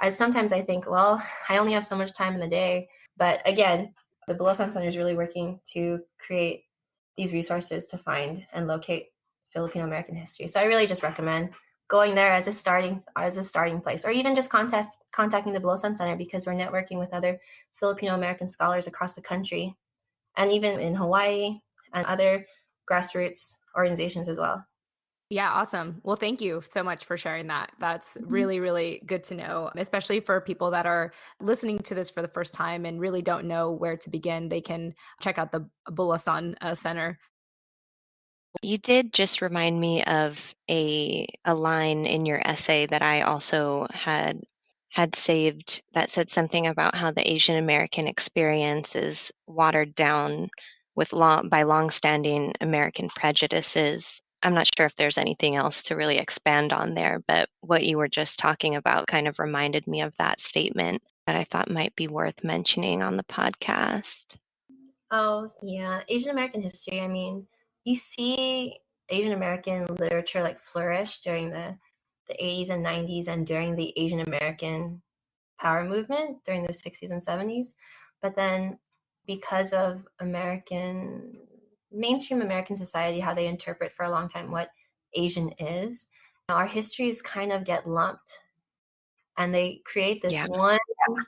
sometimes I think, well, I only have so much time in the day. But again, the Below Sun Center is really working to create these resources to find and locate Filipino American history. So I really just recommend going there as a starting place, or even just contacting the Below Sun Center, because we're networking with other Filipino American scholars across the country, and even in Hawaii and other grassroots organizations as well. Yeah, awesome. Well, thank you so much for sharing that. That's really, really good to know, especially for people that are listening to this for the first time and really don't know where to begin. They can check out the Bulasan Center. You did just remind me of a line in your essay that I also had saved that said something about how the Asian American experience is watered down by longstanding American prejudices. I'm not sure if there's anything else to really expand on there, but what you were just talking about kind of reminded me of that statement that I thought might be worth mentioning on the podcast. Oh, yeah. Asian American history. I mean, you see Asian American literature like flourish during the 80s and 90s, and during the Asian American power movement during the 60s and 70s. But then, because of mainstream American society, how they interpret for a long time what Asian is, our histories kind of get lumped, and they create this one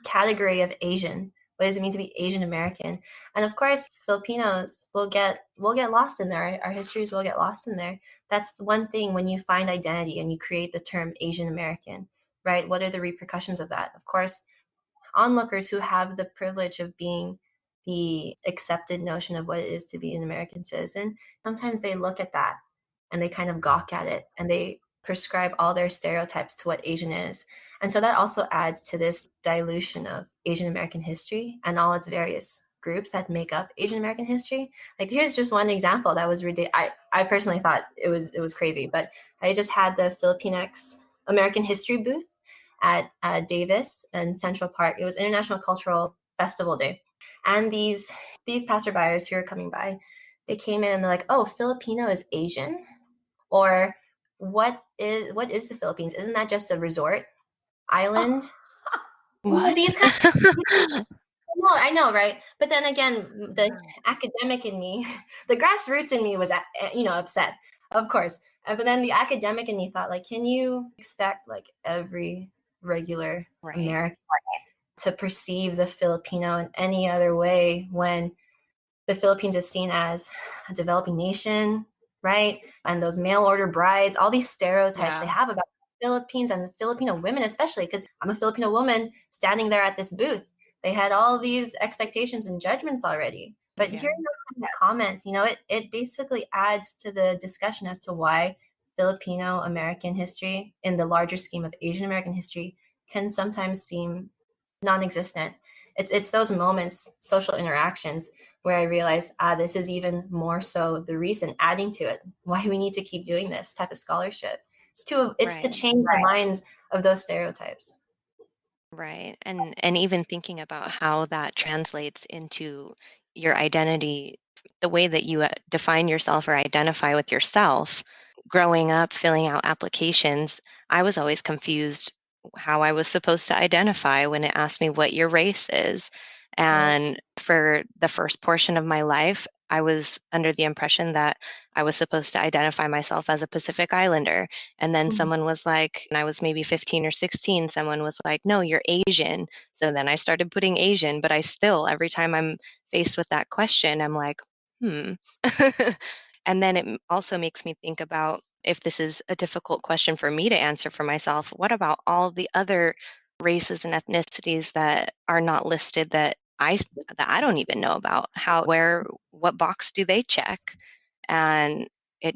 category of Asian. What does it mean to be Asian American? And of course, Filipinos will get lost in there. Our histories will get lost in there. That's one thing when you find identity and you create the term Asian American, right? What are the repercussions of that? Of course, onlookers who have the privilege of being the accepted notion of what it is to be an American citizen, sometimes they look at that and they kind of gawk at it and they prescribe all their stereotypes to what Asian is. And so that also adds to this dilution of Asian American history and all its various groups that make up Asian American history. Like, here's just one example that was ridiculous. I personally thought it was crazy, but I just had the Filipino American history booth at Davis and Central Park. It was International Cultural Festival Day. And these passerbyers who were coming by, they came in and they're like, oh, Filipino is Asian? Or what is the Philippines? Isn't that just a resort island? What? These kind of well, I know, right? But then again, the academic in me, the grassroots in me was, upset, of course. But then the academic in me thought, like, can you expect like every regular American to perceive the Filipino in any other way when the Philippines is seen as a developing nation, right? And those mail order brides, all these stereotypes they have about the Philippines and the Filipino women, especially because I'm a Filipino woman standing there at this booth. They had all these expectations and judgments already. But hearing those kind of comments, it basically adds to the discussion as to why Filipino American history in the larger scheme of Asian American history can sometimes seem non-existent. It's those moments, social interactions, where I realized, this is even more so the reason, adding to it, why we need to keep doing this type of scholarship. It's to change the minds of those stereotypes. Right. And even thinking about how that translates into your identity, the way that you define yourself or identify with yourself. Growing up, filling out applications, I was always confused how I was supposed to identify when it asked me what your race is. And for the first portion of my life, I was under the impression that I was supposed to identify myself as a Pacific Islander. And then someone was like, and I was maybe 15 or 16, someone was like, no, you're Asian. So then I started putting Asian, but I still, every time I'm faced with that question, I'm like, And then it also makes me think about, if this is a difficult question for me to answer for myself, what about all the other races and ethnicities that are not listed that I don't even know about? What box do they check? And I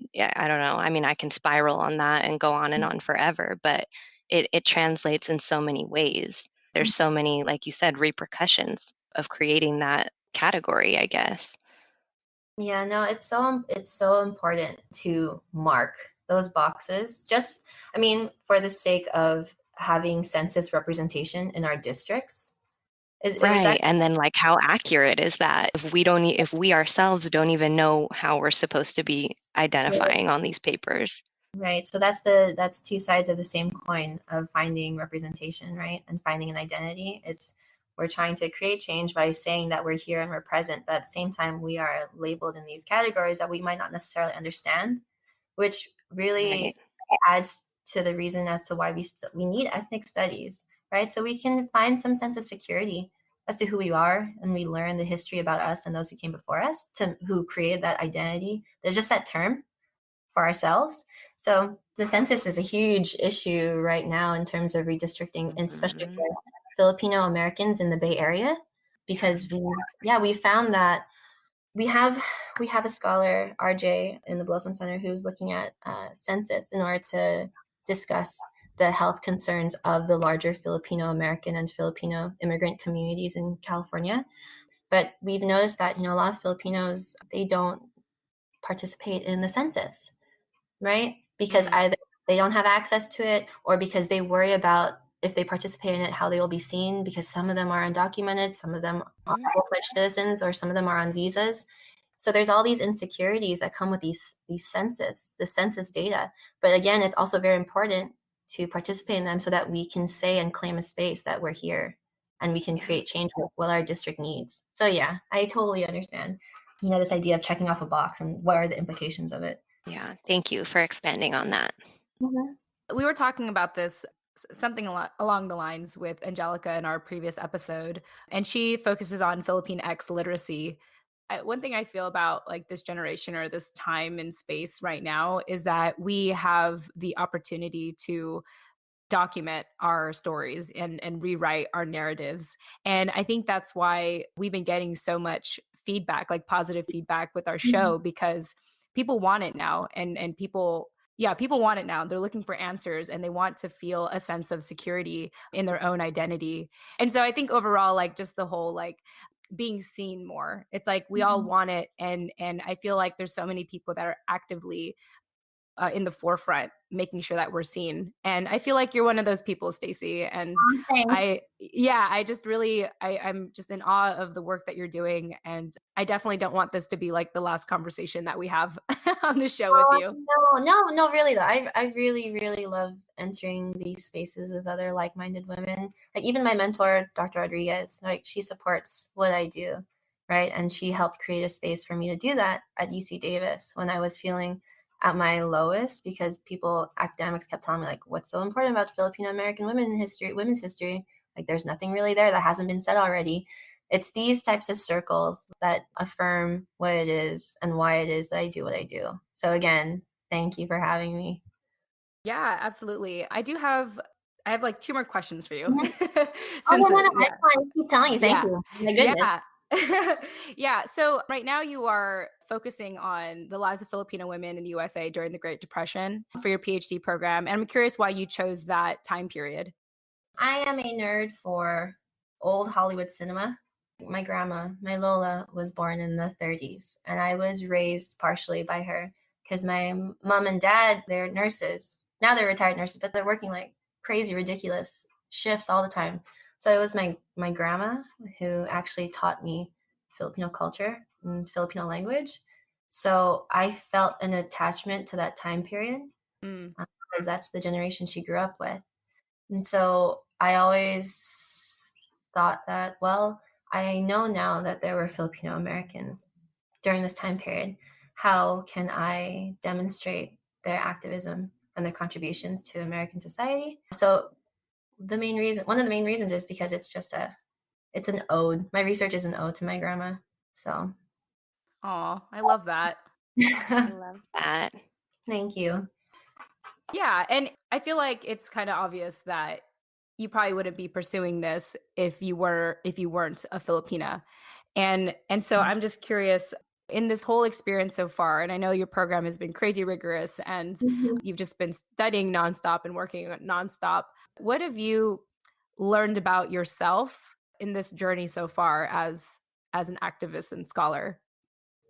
don't know. I mean, I can spiral on that and go on and on forever, but it translates in so many ways. There's so many, like you said, repercussions of creating that category, I guess. Yeah, no, it's so important to mark those boxes. For the sake of having census representation in our districts. Right. And then like, how accurate is that if we ourselves don't even know how we're supposed to be identifying on these papers? Right. So that's two sides of the same coin of finding representation, right? And finding an identity. We're trying to create change by saying that we're here and we're present, but at the same time, we are labeled in these categories that we might not necessarily understand, which really adds to the reason as to why we need ethnic studies, right? So we can find some sense of security as to who we are, and we learn the history about us and those who came before us, who created that identity. There's just that term for ourselves. So the census is a huge issue right now in terms of redistricting, especially for Filipino Americans in the Bay Area, because we found that we have a scholar, RJ, in the Blossom Center, who's looking at census in order to discuss the health concerns of the larger Filipino American and Filipino immigrant communities in California. But we've noticed that, a lot of Filipinos, they don't participate in the census, right? Because either they don't have access to it, or because they worry about, if they participate in it, how they will be seen, because some of them are undocumented, some of them are full-fledged citizens, or some of them are on visas. So there's all these insecurities that come with the census data. But again, it's also very important to participate in them so that we can say and claim a space that we're here and we can create change with what our district needs. So yeah, I totally understand, this idea of checking off a box and what are the implications of it. Yeah, thank you for expanding on that. We were talking about this, something along the lines with Angelica in our previous episode, and she focuses on Filipinx literacy. One thing I feel about like this generation or this time and space right now is that we have the opportunity to document our stories and rewrite our narratives. And I think that's why we've been getting so much feedback, like positive feedback with our show, because people want it now. And people want it now. They're looking for answers and they want to feel a sense of security in their own identity. And so I think overall, like just the whole like being seen more, it's like we all want it. And I feel like there's so many people that are actively in the forefront, making sure that we're seen. And I feel like you're one of those people, Stacey. And I just really, I'm just in awe of the work that you're doing. And I definitely don't want this to be like the last conversation that we have on the show with you. No, really though. I really, really love entering these spaces with other like-minded women. Like even my mentor, Dr. Rodriguez, like she supports what I do, right? And she helped create a space for me to do that at UC Davis when I was feeling at my lowest, because academics kept telling me like, what's so important about Filipino American women's history? Like there's nothing really there that hasn't been said already. It's these types of circles that affirm what it is and why it is that I do what I do. So again, thank you for having me. Yeah, absolutely. I have like 2 more questions for you. I keep telling you, thank you. My goodness. Yeah. Yeah. So right now you are focusing on the lives of Filipino women in the USA during the Great Depression for your PhD program. And I'm curious why you chose that time period. I am a nerd for old Hollywood cinema. My grandma, my Lola, was born in the 30s, and I was raised partially by her because my mom and dad, they're nurses. Now they're retired nurses, but they're working like crazy, ridiculous shifts all the time. So it was my grandma who actually taught me Filipino culture and Filipino language. So I felt an attachment to that time period because that's the generation she grew up with. And so I always thought that, well, I know now that there were Filipino Americans during this time period. How can I demonstrate their activism and their contributions to American society? So one of the main reasons is because it's an ode. My research is an ode to my grandma. So. Oh, I love that. I love that. Thank you. Yeah. And I feel like it's kind of obvious that you probably wouldn't be pursuing this if you weren't a Filipina. And so I'm just curious, in this whole experience so far, and I know your program has been crazy rigorous and you've just been studying nonstop and working nonstop. What have you learned about yourself in this journey so far as an activist and scholar?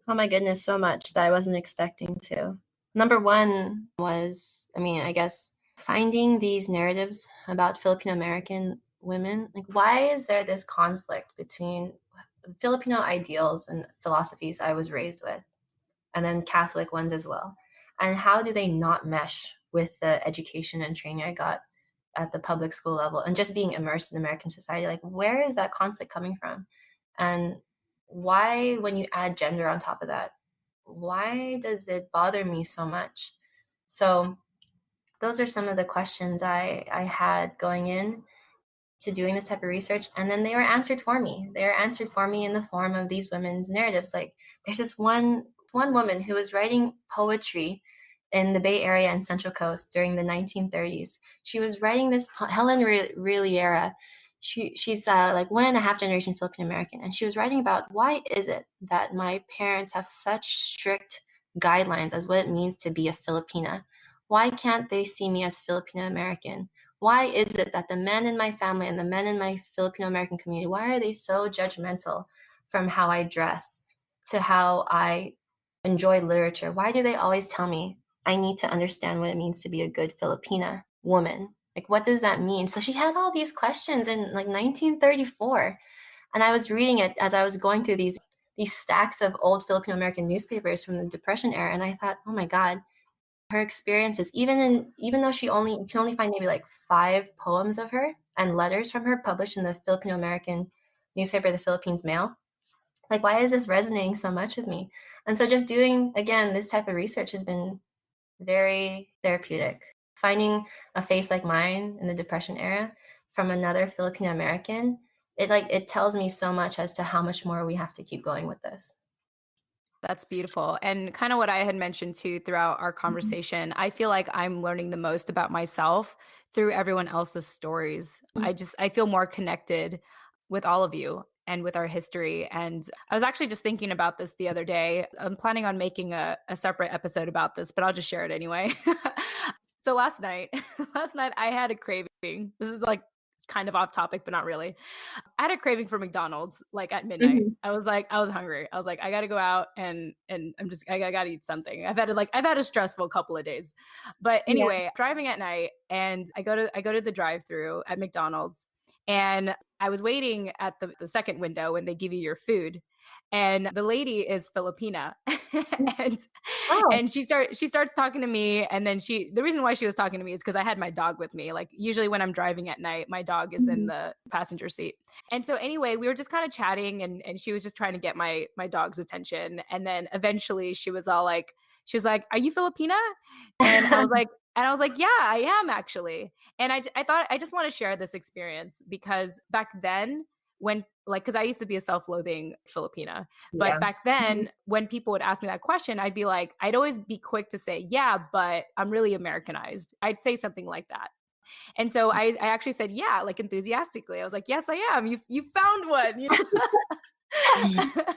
Oh my goodness, so much that I wasn't expecting to. Number one was, I guess, finding these narratives about Filipino American women. Like, why is there this conflict between Filipino ideals and philosophies I was raised with, and then Catholic ones as well? And how do they not mesh with the education and training I got at the public school level and just being immersed in American society? Like, where is that conflict coming from? And why, when you add gender on top of that, why does it bother me so much? So those are some of the questions I had going in to doing this type of research. And then they were answered for me. They were answered for me in the form of these women's narratives. Like there's this one woman who was writing poetry in the Bay Area and Central Coast during the 1930s. She was writing this, Helen Guerrilleras. She's like 1.5 generation Filipino American. And she was writing about, why is it that my parents have such strict guidelines as what it means to be a Filipina? Why can't they see me as Filipino American? Why is it that the men in my family and the men in my Filipino American community, why are they so judgmental from how I dress to how I enjoy literature? Why do they always tell me I need to understand what it means to be a good Filipina woman? Like, what does that mean? So she had all these questions in like 1934. And I was reading it as I was going through these stacks of old Filipino American newspapers from the Depression era. And I thought, oh my God, her experiences, even though you can only find maybe like 5 poems of her and letters from her published in the Filipino American newspaper, the Philippines Mail. Like, why is this resonating so much with me? And so just doing, again, this type of research has been very therapeutic. Finding a face like mine in the Depression era from another Filipino American, it tells me so much as to how much more we have to keep going with this. That's beautiful. And kind of what I had mentioned too throughout our Mhm. conversation, I feel like I'm learning the most about myself through everyone else's stories. I feel more connected with all of you and with our history. And I was actually just thinking about this the other day. I'm planning on making a separate episode about this, but I'll just share it anyway. So last night I had a craving. This is like kind of off topic, but not really. I had a craving for McDonald's like at midnight. Mhm. I was hungry. I was like, I gotta go out and I gotta eat something. I've had a stressful couple of days. But Yeah. anyway, driving at night and I go to the drive-through at McDonald's and I was waiting at the second window when they give you your food. And the lady is Filipina. and Oh. and she starts talking to me, and then the reason why she was talking to me is because I had my dog with me. Like usually when I'm driving at night, my dog is in Mhm. the passenger seat. And so anyway, we were just kind of chatting and she was just trying to get my dog's attention. And then eventually she was like, "Are you Filipina?" And I was like, "Yeah, I am actually." And I thought I just want to share this experience because back then when because I used to be a self-loathing Filipina, but Yeah. back Mhm. then when people would ask me that question, I'd always be quick to say, "Yeah, but I'm really Americanized." I'd say something like that. And so I actually said, yeah, like enthusiastically. I was like, yes, I am. You found one. You Mhm. know?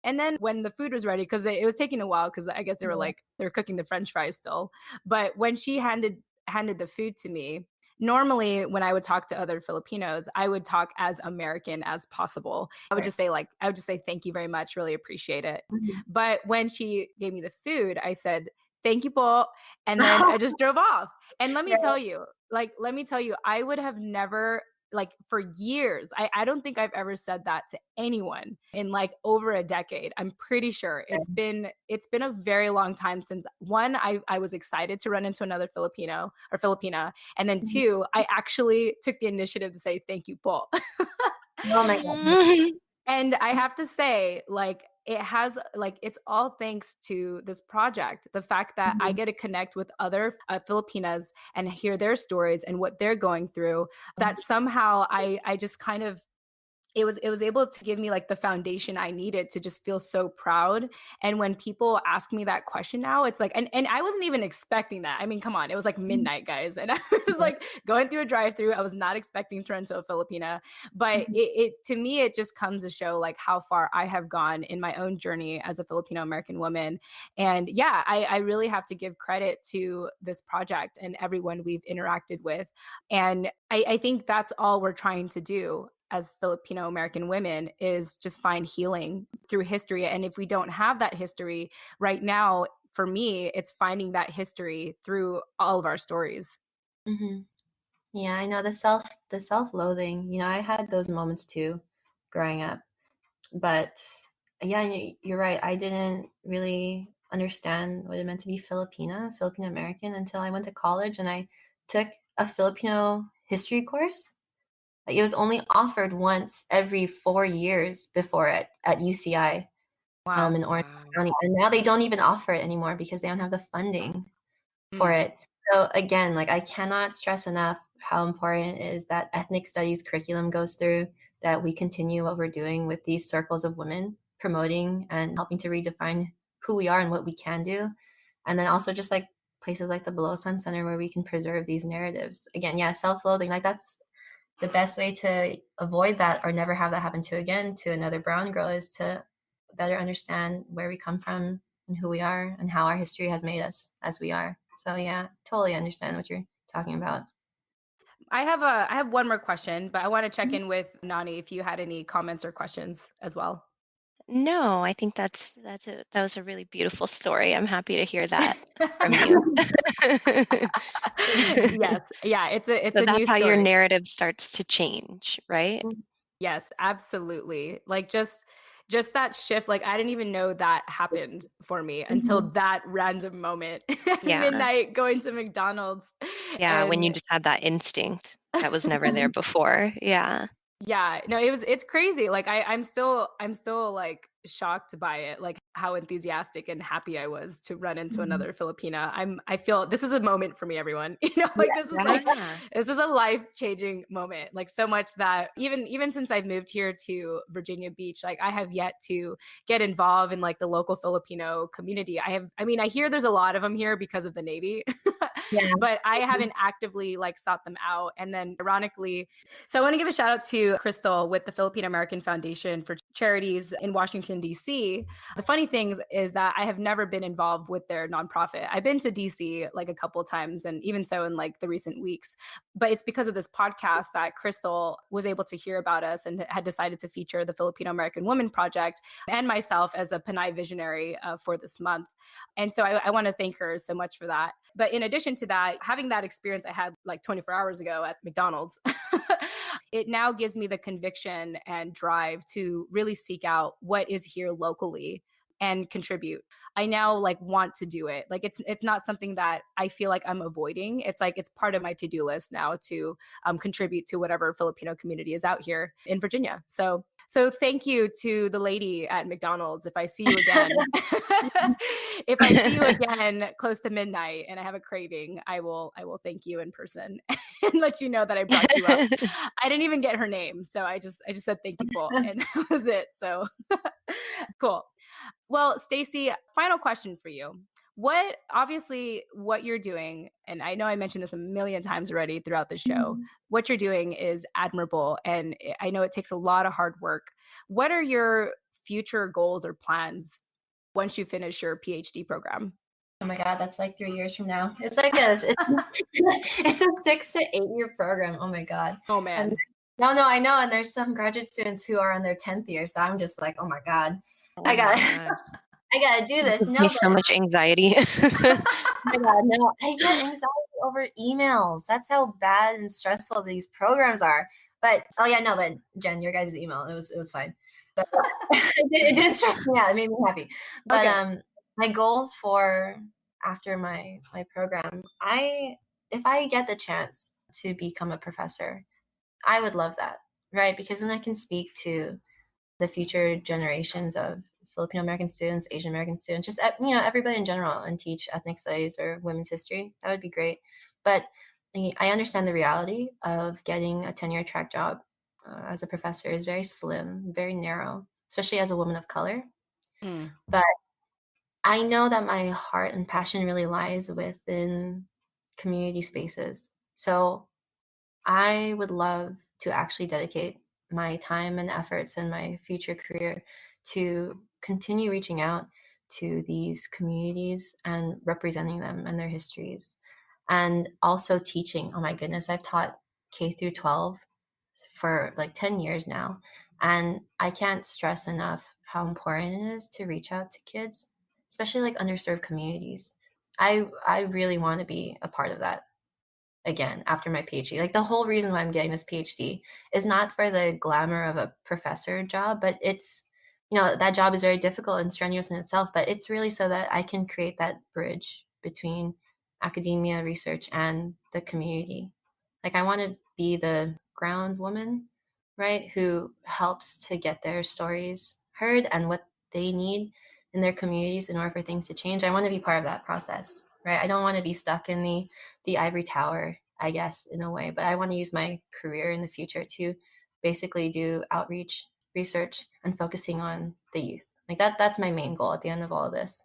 And then when the food was ready, because it was taking a while, because I guess Yeah. they were cooking the French fries still. But when she handed the food to me, normally when I would talk to other Filipinos, I would talk as American as possible. Right. I would just say thank you very much, really appreciate it. Mhm. But when she gave me the food, I said thank you po, and then I just drove off. And let me tell you, I would have never, like for years, I don't think I've ever said that to anyone in like over a decade. I'm pretty sure it's been a very long time since one, I was excited to run into another Filipino or Filipina. And then Mhm. two, I actually took the initiative to say thank you, Paul. Oh my God. And I have to say, like, it's all thanks to this project. The fact that I Mhm. get to connect with other Filipinas and hear their stories and what they're going through, that somehow I just kind of, it was able to give me like the foundation I needed to just feel so proud. And when people ask me that question now, it's like, and I wasn't even expecting that. I mean, come on, it was like Mhm. midnight, guys. And I was Yeah. like going through a drive-through. I was not expecting to run to a Filipina. But Mhm. it to me, it just comes to show like how far I have gone in my own journey as a Filipino American woman. And yeah, I really have to give credit to this project and everyone we've interacted with. And I think that's all we're trying to do as Filipino American women is just find healing through history. And if we don't have that history right now, for me, it's finding that history through all of our stories. Mhm. Yeah, I know the self-loathing. I had those moments too growing up. But yeah, you're right. I didn't really understand what it meant to be Filipino American until I went to college and I took a Filipino history course. Like, it was only offered once every 4 years before at UCI Wow. in Orange Wow. County, and now they don't even offer it anymore because they don't have the funding for Mm. it. So again, like I cannot stress enough how important it is that ethnic studies curriculum goes through, that we continue what we're doing with these circles of women, promoting and helping to redefine who we are and what we can do. And then also just like places like the Below Sun Center where we can preserve these narratives. Again, yeah, self-loathing, like that's the best way to avoid that or never have that happen to another brown girl is to better understand where we come from and who we are and how our history has made us as we are. So yeah, totally understand what you're talking about. I have one more question, but I want to check in with Nani if you had any comments or questions as well. No, I think that was a really beautiful story. I'm happy to hear that from you. Yes. Yeah, it's So a new that's how your story. narrative starts to change, right? Yes, absolutely. Like just that shift, like I didn't even know that happened for me until Mhm. that random moment at Yeah. midnight going to McDonald's. Yeah, when you And just had that instinct that was never there before. Yeah. yeah, no, it's crazy. Like I'm still like shocked by it. Like how enthusiastic and happy I was to run into another Filipina. I feel this is a moment for me, everyone. This is a life-changing moment. Like so much that even since I've moved here to Virginia Beach, like I have yet to get involved in like the local Filipino community. I hear there's a lot of them here because of the Navy. But I haven't actively like sought them out. And then ironically, so I want to give a shout out to Crystal with the Filipino American Foundation for Charities in Washington, D.C. The funny thing is that I have never been involved with their nonprofit. I've been to D.C. like a couple of times, and even so in like the recent weeks. But it's because of this podcast that Crystal was able to hear about us and had decided to feature the Filipino American Women Project and myself as a Pinay visionary for this month. And so I want to thank her so much for that. But in addition to that, having that experience I had like 24 hours ago at McDonald's, it now gives me the conviction and drive to really seek out what is here locally and contribute. I now like want to do it. Like it's not something that I feel like I'm avoiding. It's like it's part of my to-do list now to contribute to whatever Filipino community is out here in Virginia. So thank you to the lady at McDonald's. If I see you again, if I see you again close to midnight and I have a craving, I will thank you in person and let you know that I brought you up. I didn't even get her name, so I just said thank you, Paul, and that was it. So cool. Well, Stacey, final question for you. What you're doing, and I know I mentioned this a million times already throughout the show, what you're doing is admirable. And I know it takes a lot of hard work. What are your future goals or plans once you finish your PhD program? Oh my God, that's like 3 years from now. It's like it's a 6 to 8 year program. Oh my God. Oh man. And, no, I know. And there's some graduate students who are on their 10th year. So I'm just like, oh my God, I gotta do this. No, so much anxiety. Oh my God, no, I get anxiety over emails. That's how bad and stressful these programs are. But but Jen, your guys' email, it was fine. But it didn't stress me out. It made me happy. But my goals for after my program, if I get the chance to become a professor, I would love that, right? Because then I can speak to the future generations of Filipino American students, Asian American students, just everybody in general, and teach ethnic studies or women's history. That would be great. But I understand the reality of getting a tenure track job as a professor is very slim, very narrow, especially as a woman of color. But I know that my heart and passion really lies within community spaces. So I would love to actually dedicate my time and efforts in my future career to continue reaching out to these communities and representing them and their histories, and also teaching. Oh my goodness, I've taught K through 12 for like 10 years now, and I can't stress enough how important it is to reach out to kids, especially like underserved communities. I really want to be a part of that again after my PhD. Like the whole reason why I'm getting this PhD is not for the glamour of a professor job, but it's, that job is very difficult and strenuous in itself, but it's really so that I can create that bridge between academia, research, and the community. Like I want to be the ground woman, right, who helps to get their stories heard and what they need in their communities in order for things to change. I want to be part of that process, right? I don't want to be stuck in the ivory tower, I guess, in a way, but I want to use my career in the future to basically do outreach, research, and focusing on the youth. Like that's my main goal at the end of all of this.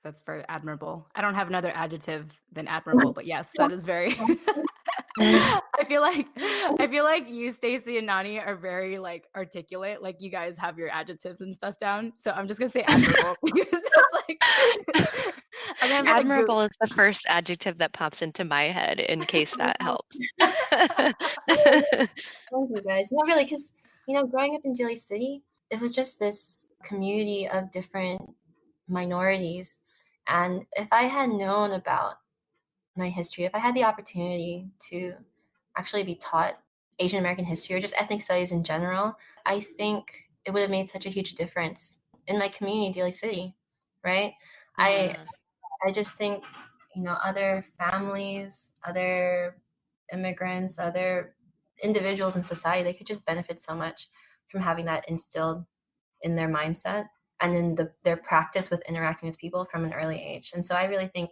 That's very admirable. I don't have another adjective than admirable, but yes, that is very I feel like you, Stacey, and Nani are very like articulate. Like you guys have your adjectives and stuff down. So I'm just gonna say admirable because that's like admirable is the first adjective that pops into my head in case that helps. Thank you guys. No, really, because growing up in Daly City, it was just this community of different minorities. And if I had known about my history, if I had the opportunity to actually be taught Asian American history or just ethnic studies in general, I think it would have made such a huge difference in my community, Daly City, right? I just think, other families, other immigrants, other individuals in society, they could just benefit so much from having that instilled in their mindset and then their practice with interacting with people from an early age. And so I really think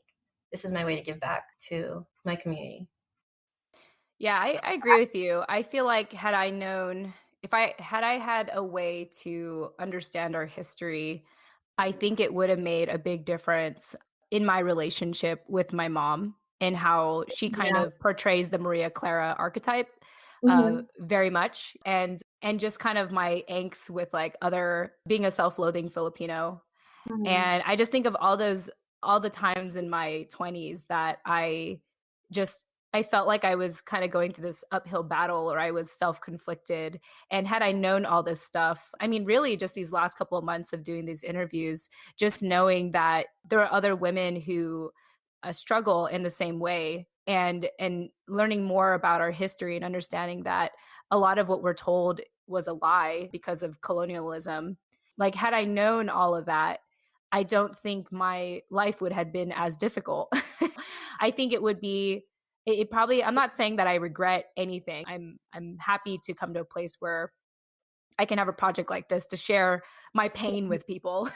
this is my way to give back to my community. Yeah, I agree with you. I feel like had I known, if I had a way to understand our history, I think it would have made a big difference in my relationship with my mom and how she kind Yeah. of portrays the Maria Clara archetype very much, and just kind of my angst with like other being a self-loathing Filipino. And I just think of all the times in my 20s that I felt like I was kind of going through this uphill battle, or I was self-conflicted. And had I known all this stuff, I mean, really just these last couple of months of doing these interviews, just knowing that there are other women who struggle in the same way, and learning more about our history and understanding that a lot of what we're told was a lie because of colonialism. Like, had I known all of that, I don't think my life would have been as difficult. I think it would be, it probably, I'm not saying that I regret anything. I'm happy to come to a place where I can have a project like this to share my pain with people.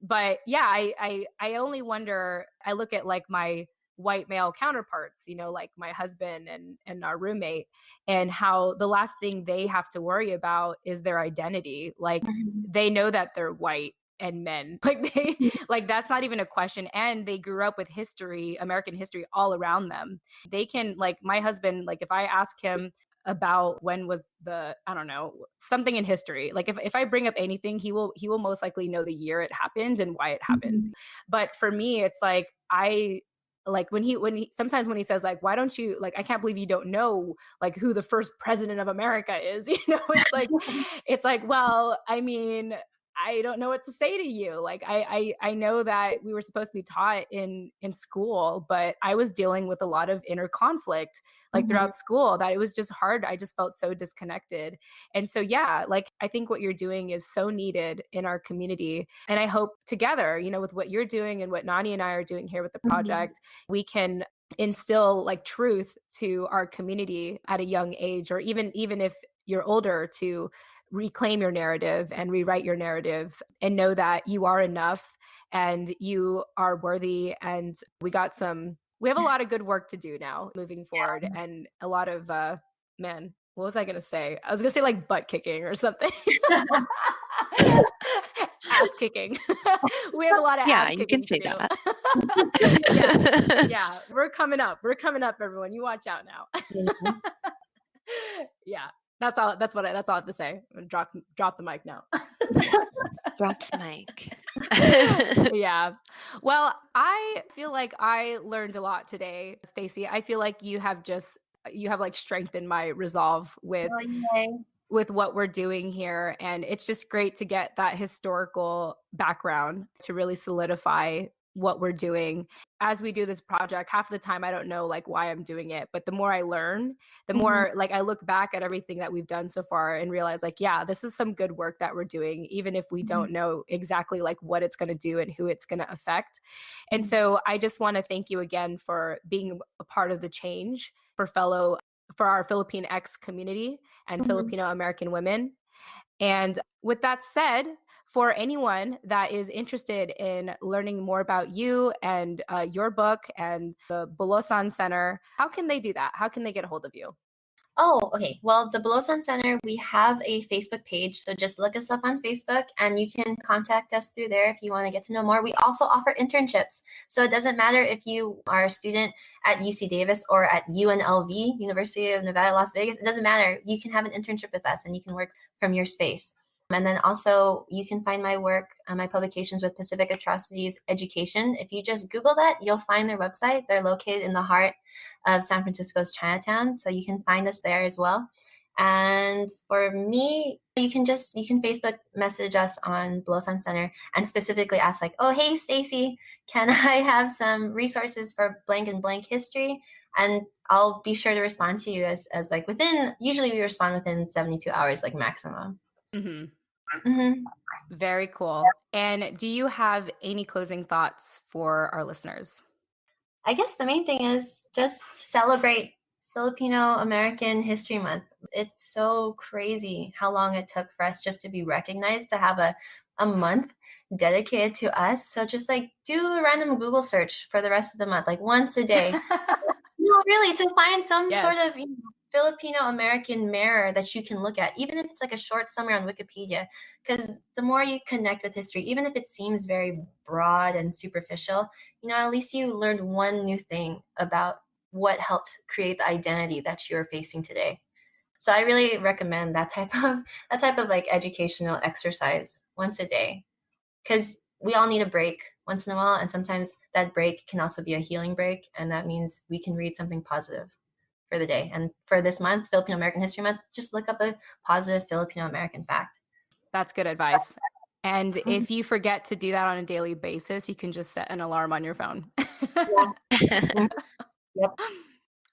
But yeah, I only wonder, I look at like my white male counterparts, you know, like my husband and our roommate, and how the last thing they have to worry about is their identity. Like, they know that they're white and men. Like, they, like, that's not even a question. And they grew up with history, American history, all around them. They can, like, my husband, like, if I ask him about when was the, I don't know, something in history, like if I bring up anything, he will most likely know the year it happened and why it happened. But for me, it's like, I like when he sometimes when he says like, why don't you, like, I can't believe you don't know like who the first president of America is, you know, it's like, well, I mean, I don't know what to say to you. Like, I know that we were supposed to be taught in school, but I was dealing with a lot of inner conflict like throughout school, that it was just hard. I just felt so disconnected. And so, yeah, like, I think what you're doing is so needed in our community. And I hope together, you know, with what you're doing and what Nani and I are doing here with the project, we can instill like truth to our community at a young age, or even if you're older, to reclaim your narrative and rewrite your narrative and know that you are enough and you are worthy. And we have a lot of good work to do now moving forward, and a lot of man, what was I gonna say? I was gonna say like butt kicking or something. Ass kicking. We have a lot of ass you kicking can say to that. do. Yeah, we're coming up, everyone. You watch out now. Yeah, that's all I have to say. Drop the mic now. Drop the mic. Yeah. Well, I feel like I learned a lot today, Stacey. I feel like you have like strengthened my resolve with what we're doing here. And it's just great to get that historical background to really solidify what we're doing. As we do this project, half the time I don't know like why I'm doing it, but the more I learn, the more like I look back at everything that we've done so far and realize like, yeah, this is some good work that we're doing, even if we don't know exactly like what it's going to do and who it's going to affect. And so I just want to thank you again for being a part of the change for our Philippine X community and Filipino American women. And with that said, for anyone that is interested in learning more about you and your book and the Bulosan Center, how can they do that? How can they get a hold of you? Oh, okay. Well, the Bulosan Center, we have a Facebook page. So just look us up on Facebook and you can contact us through there if you want to get to know more. We also offer internships. So it doesn't matter if you are a student at UC Davis or at UNLV, University of Nevada, Las Vegas. It doesn't matter. You can have an internship with us and you can work from your space. And then also you can find my work, my publications with Pacific Atrocities Education. If you just Google that, you'll find their website. They're located in the heart of San Francisco's Chinatown. So you can find us there as well. And for me, you can Facebook message us on Bulosan Center and specifically ask like, oh, hey, Stacey, can I have some resources for blank and blank history? And I'll be sure to respond to you as like usually we respond within 72 hours, like maximum. Very cool. And do you have any closing thoughts for our listeners? I guess the main thing is just celebrate Filipino American History Month. It's so crazy how long it took for us just to be recognized, to have a a month dedicated to us. So just like do a random Google search for the rest of the month, like once a day. No, really, to find some sort of Filipino American mirror that you can look at, even if it's like a short summary on Wikipedia, because the more you connect with history, even if it seems very broad and superficial, at least you learned one new thing about what helped create the identity that you're facing today. So I really recommend that type of like educational exercise once a day, because we all need a break once in a while, and sometimes that break can also be a healing break, and that means we can read something positive for the day. And for this month, Filipino American History Month, just look up a positive Filipino American fact. That's good advice. And if you forget to do that on a daily basis, you can just set an alarm on your phone. Yep.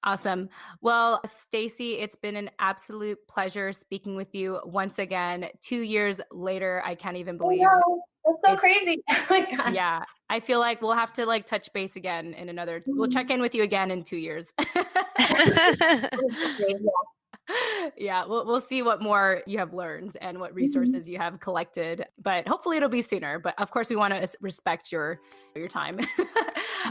Awesome. Well, Stacey, it's been an absolute pleasure speaking with you once again. 2 years later, I can't even believe. That's so crazy. Oh my God. Yeah. I feel like we'll have to like touch base again in we'll check in with you again in 2 years. Yeah, we'll see what more you have learned and what resources you have collected, but hopefully it'll be sooner. But of course, we want to respect your time.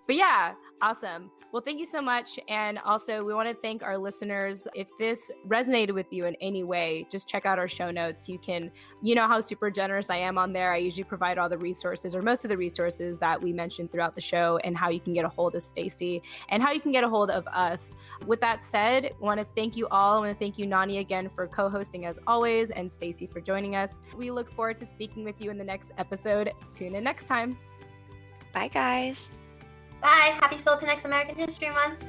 But yeah, awesome. Well, thank you so much. And also, we want to thank our listeners. If this resonated with you in any way, just check out our show notes. You know how super generous I am on there. I usually provide all the resources, or most of the resources that we mentioned throughout the show, and how you can get a hold of Stacey and how you can get a hold of us. With that said, I want to thank you all. I want to thank you, Nani, again for co-hosting as always, and Stacey for joining us. We look forward to speaking with you in the next episode. Tune in next time. Bye, guys. Bye. Happy Filipino American History Month.